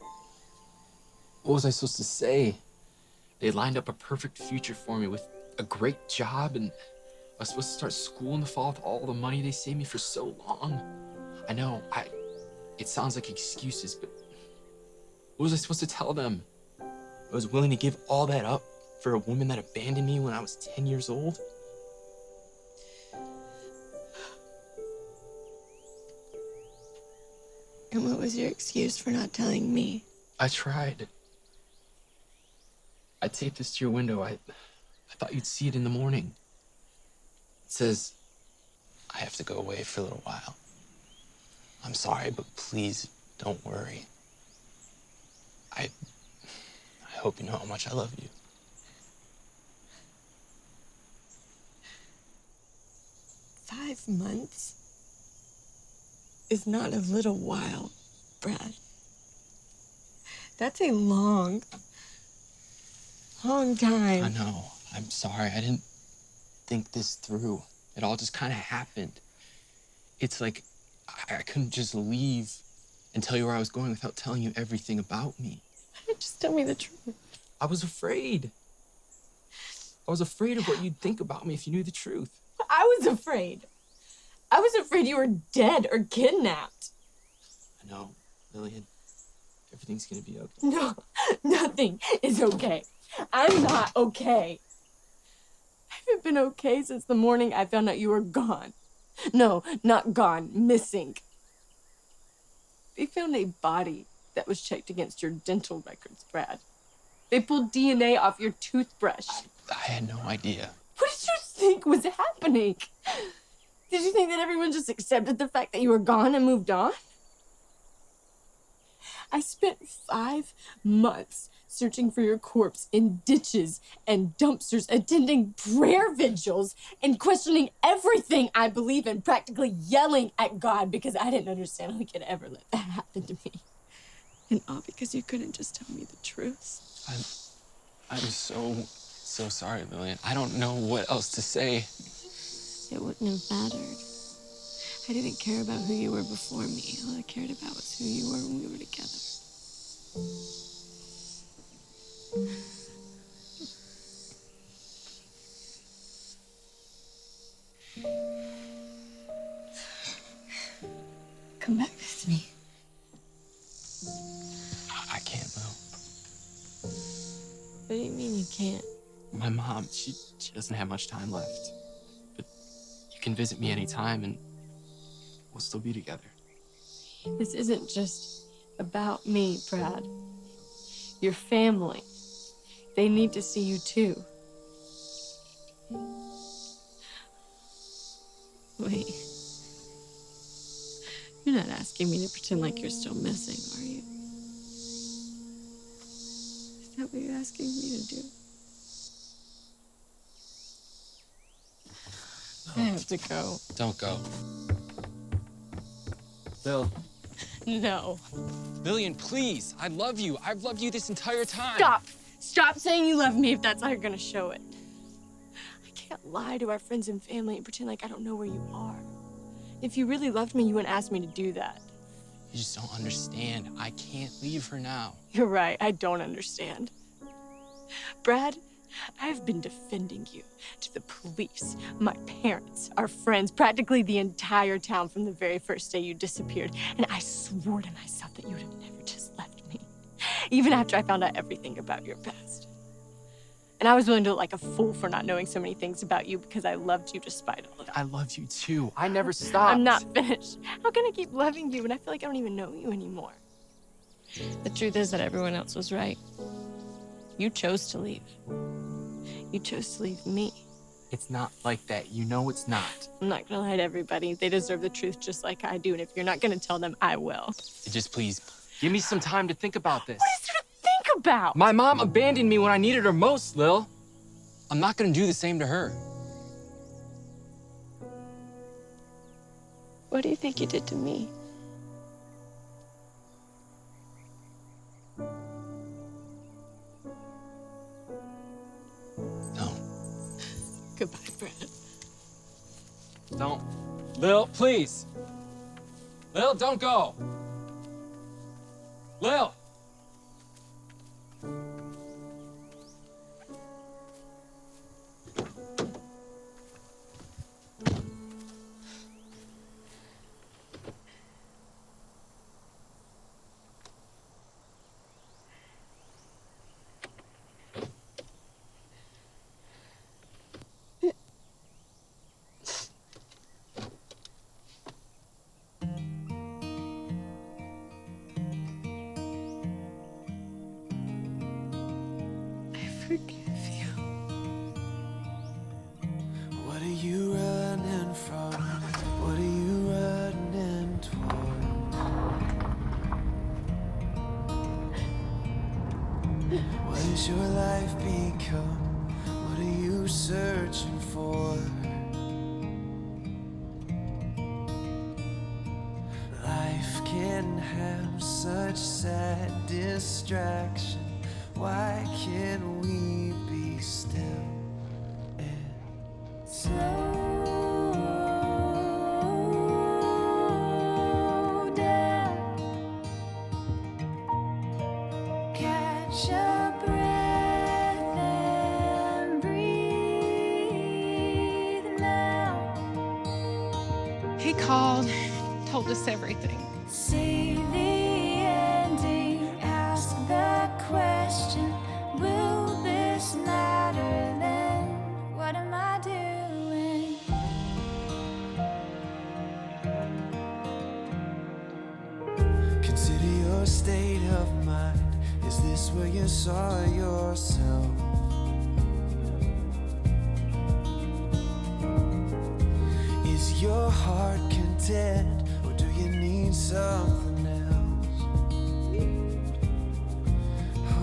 Speaker 11: What was I supposed to say? They lined up a perfect future for me with a great job, and I was supposed to start school in the fall with all the money they saved me for so long. I know, it sounds like excuses, but what was I supposed to tell them? I was willing to give all that up for a woman that abandoned me when I was 10 years old?
Speaker 1: And what was your excuse for not telling me?
Speaker 11: I tried. I taped this to your window. I thought you'd see it in the morning. It says, I have to go away for a little while. I'm sorry, but please don't worry. I hope you know how much I love you.
Speaker 1: "5 months is not a little while, Brad. That's a long time.
Speaker 11: I know. I'm sorry. I didn't think this through. It all just kind of happened. It's like I couldn't just leave and tell you where I was going without telling you everything about me.
Speaker 1: Just tell me the truth.
Speaker 11: I was afraid. I was afraid of what you'd think about me if you knew the truth.
Speaker 2: I was afraid. I was afraid you were dead or kidnapped.
Speaker 11: I know, Lillian. Everything's gonna be okay.
Speaker 2: No, nothing is okay. I'm not okay. I haven't been okay since the morning I found out you were gone. No, not gone, missing. They found a body that was checked against your dental records, Brad. They pulled DNA off your toothbrush.
Speaker 11: I had no idea.
Speaker 2: What did you think was happening? Did you think that everyone just accepted the fact that you were gone and moved on? I spent 5 months searching for your corpse in ditches and dumpsters, attending prayer vigils, and questioning everything I believe in, practically yelling at God because I didn't understand how he could ever let that happen to me.
Speaker 1: And all because you couldn't just tell me the truth.
Speaker 11: I'm so sorry, Lillian. I don't know what else to say.
Speaker 1: It wouldn't have mattered. I didn't care about who you were before me. All I cared about was who you were when we were together. Come back with me.
Speaker 11: I can't, Lil.
Speaker 1: What do you mean you can't?
Speaker 11: My mom, she doesn't have much time left. But you can visit me anytime and we'll still be together.
Speaker 2: This isn't just about me, Brad. Your family. They need to see you too.
Speaker 1: Wait. You're not asking me to pretend like you're still missing, are you? Is that what you're asking me to do? I have to go.
Speaker 11: Don't go.
Speaker 13: Bill.
Speaker 2: No.
Speaker 11: Lillian, please. I love you. I've loved you this entire time.
Speaker 2: Stop. Stop saying you love me if that's how you're gonna show it. I can't lie to our friends and family and pretend like I don't know where you are. If you really loved me, you wouldn't ask me to do that.
Speaker 11: You just don't understand. I can't leave her now.
Speaker 2: You're right, I don't understand. Brad,
Speaker 15: I've been defending you to the police, my parents, our friends, practically the entire town from the very first day you disappeared. And I swore to myself that you would have never just left me, even after I found out everything about your past. And I was willing to look like a fool for not knowing so many things about you because I loved you despite all of it.
Speaker 11: I loved you too. I never stopped.
Speaker 15: I'm not finished. How can I keep loving you when I feel like I don't even know you anymore? The truth is that everyone else was right. You chose to leave. You chose to leave me.
Speaker 11: It's not like that. You know it's not.
Speaker 15: I'm not gonna lie to everybody. They deserve the truth just like I do. And if you're not gonna tell them, I will.
Speaker 11: Just please, give me some time to think about this.
Speaker 15: What is there to think about?
Speaker 11: My mom abandoned me when I needed her most, Lil. I'm not gonna do the same to her.
Speaker 15: What do you think you did to me? Goodbye, Brad.
Speaker 11: Don't. Lil, please. Lil, don't go. Lil.
Speaker 15: Forgive you.
Speaker 21: What are you running from? What are you running towards? What has your life become? What are you searching for? Life can have such sad distraction. Why can't we be still and slow down? Catch your breath and breathe now.
Speaker 10: He called, told us everything.
Speaker 21: See the ending, ask the question, will this matter then? What am I doing? Consider your state of mind. Is this where you saw yourself? Is your heart content, or do you need something else?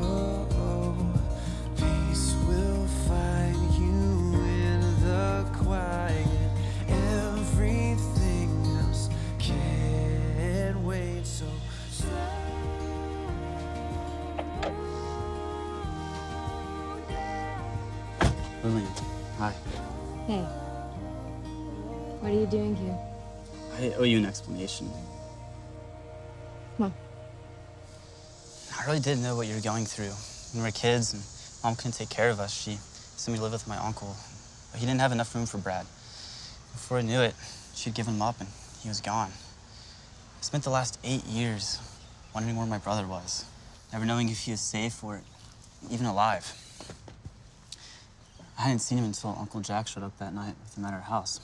Speaker 21: Oh, peace will find you in the quiet. Everything else can't wait, so
Speaker 8: Lillian, hi.
Speaker 1: Hey. What are you doing here?
Speaker 8: I owe you an explanation.
Speaker 1: Come on.
Speaker 8: I really didn't know what you were going through. When we were kids and Mom couldn't take care of us, she sent me to live with my uncle. But he didn't have enough room for Brad. Before I knew it, she'd given him up and he was gone. I spent the last 8 years wondering where my brother was, never knowing if he was safe or even alive. I hadn't seen him until Uncle Jack showed up that night with him at our house.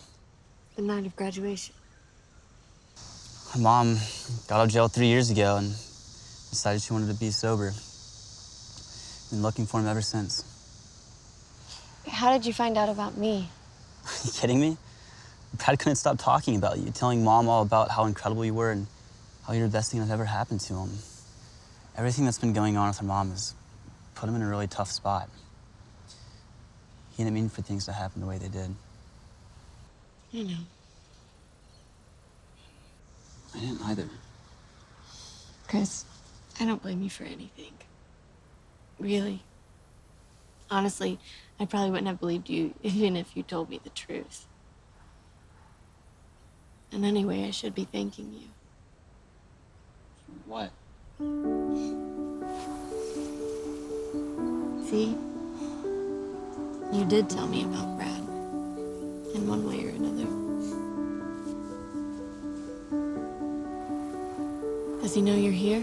Speaker 1: The night of graduation.
Speaker 8: My mom got out of jail 3 years ago and decided she wanted to be sober. Been looking for him ever since.
Speaker 1: How did you find out about me?
Speaker 8: Are you kidding me? Brad couldn't stop talking about you, telling Mom all about how incredible you were and how you're the best thing that ever happened to him. Everything that's been going on with her mom has put him in a really tough spot. He didn't mean for things to happen the way they did.
Speaker 1: I know.
Speaker 8: I didn't either.
Speaker 1: Chris, I don't blame you for anything. Really. Honestly, I probably wouldn't have believed you even if you told me the truth. And anyway, I should be thanking you.
Speaker 8: What?
Speaker 1: See? You did tell me about Brad, in one way or another. Does he know you're here?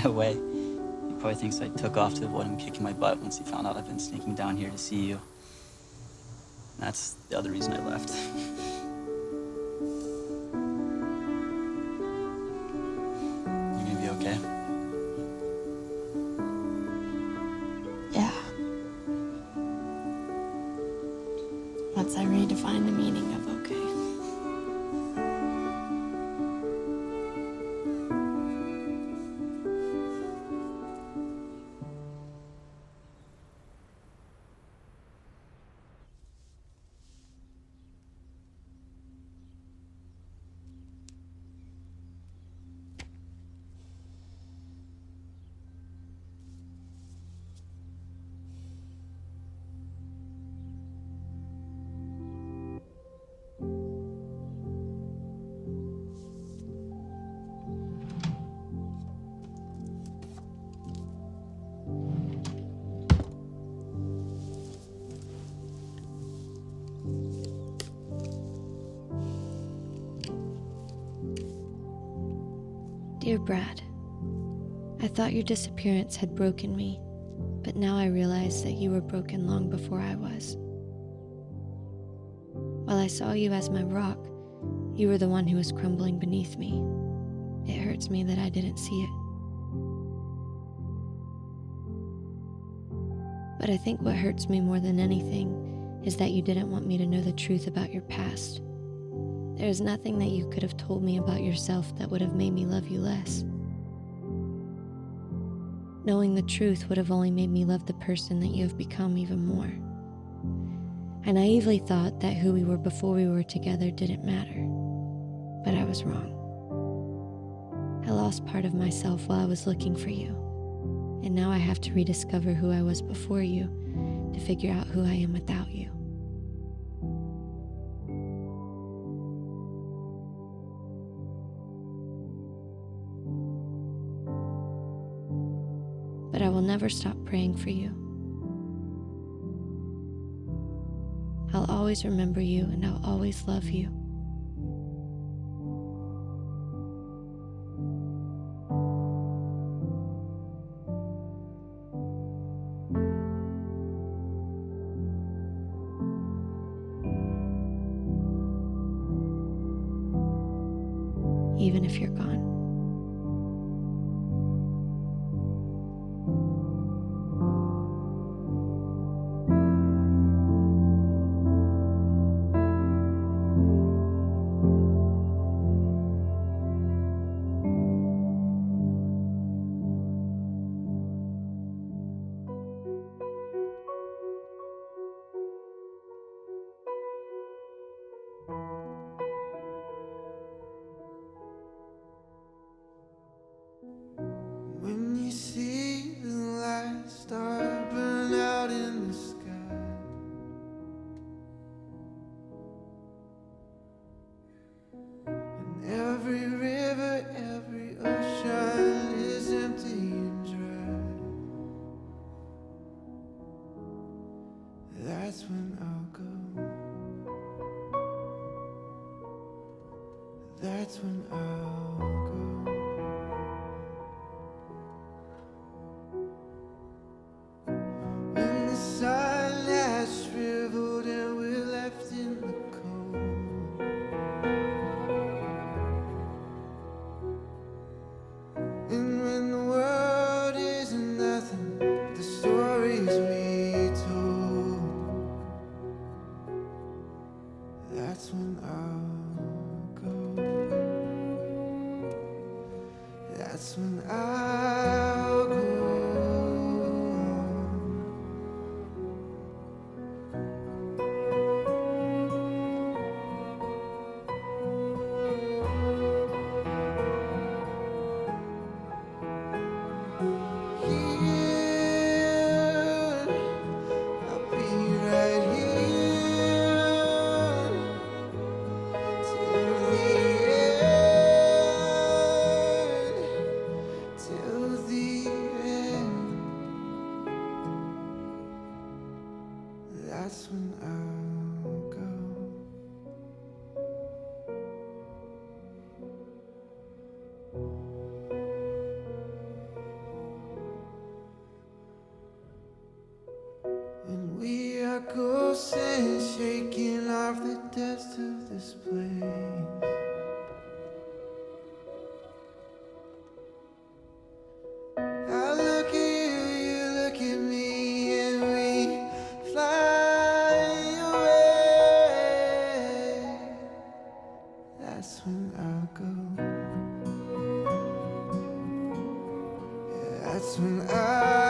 Speaker 8: No way. He probably thinks I took off to avoid him kicking my butt once he found out I've been sneaking down here to see you. That's the other reason I left. You gonna be okay?
Speaker 1: Yeah. Once I redefine the meaning of okay. Dear Brad, I thought your disappearance had broken me, but now I realize that you were broken long before I was. While I saw you as my rock, you were the one who was crumbling beneath me. It hurts me that I didn't see it. But I think what hurts me more than anything is that you didn't want me to know the truth about your past. There is nothing that you could have told me about yourself that would have made me love you less. Knowing the truth would have only made me love the person that you have become even more. I naively thought that who we were before we were together didn't matter, but I was wrong. I lost part of myself while I was looking for you, and now I have to rediscover who I was before you to figure out who I am without you. But I will never stop praying for you. I'll always remember you, and I'll always love you. Even if you're gone.
Speaker 21: When you see the light star burn out in the sky, and every river, every ocean is empty and dry, that's when I'll go. That's when I'll go. When the sun has shriveled and we're left in the cold, and when the world is nothing but the stories we told, that's when I'll go.
Speaker 12: shaking off the dust of this place. I look at you, you look at me, and we fly away. That's when I'll go. Yeah, that's when I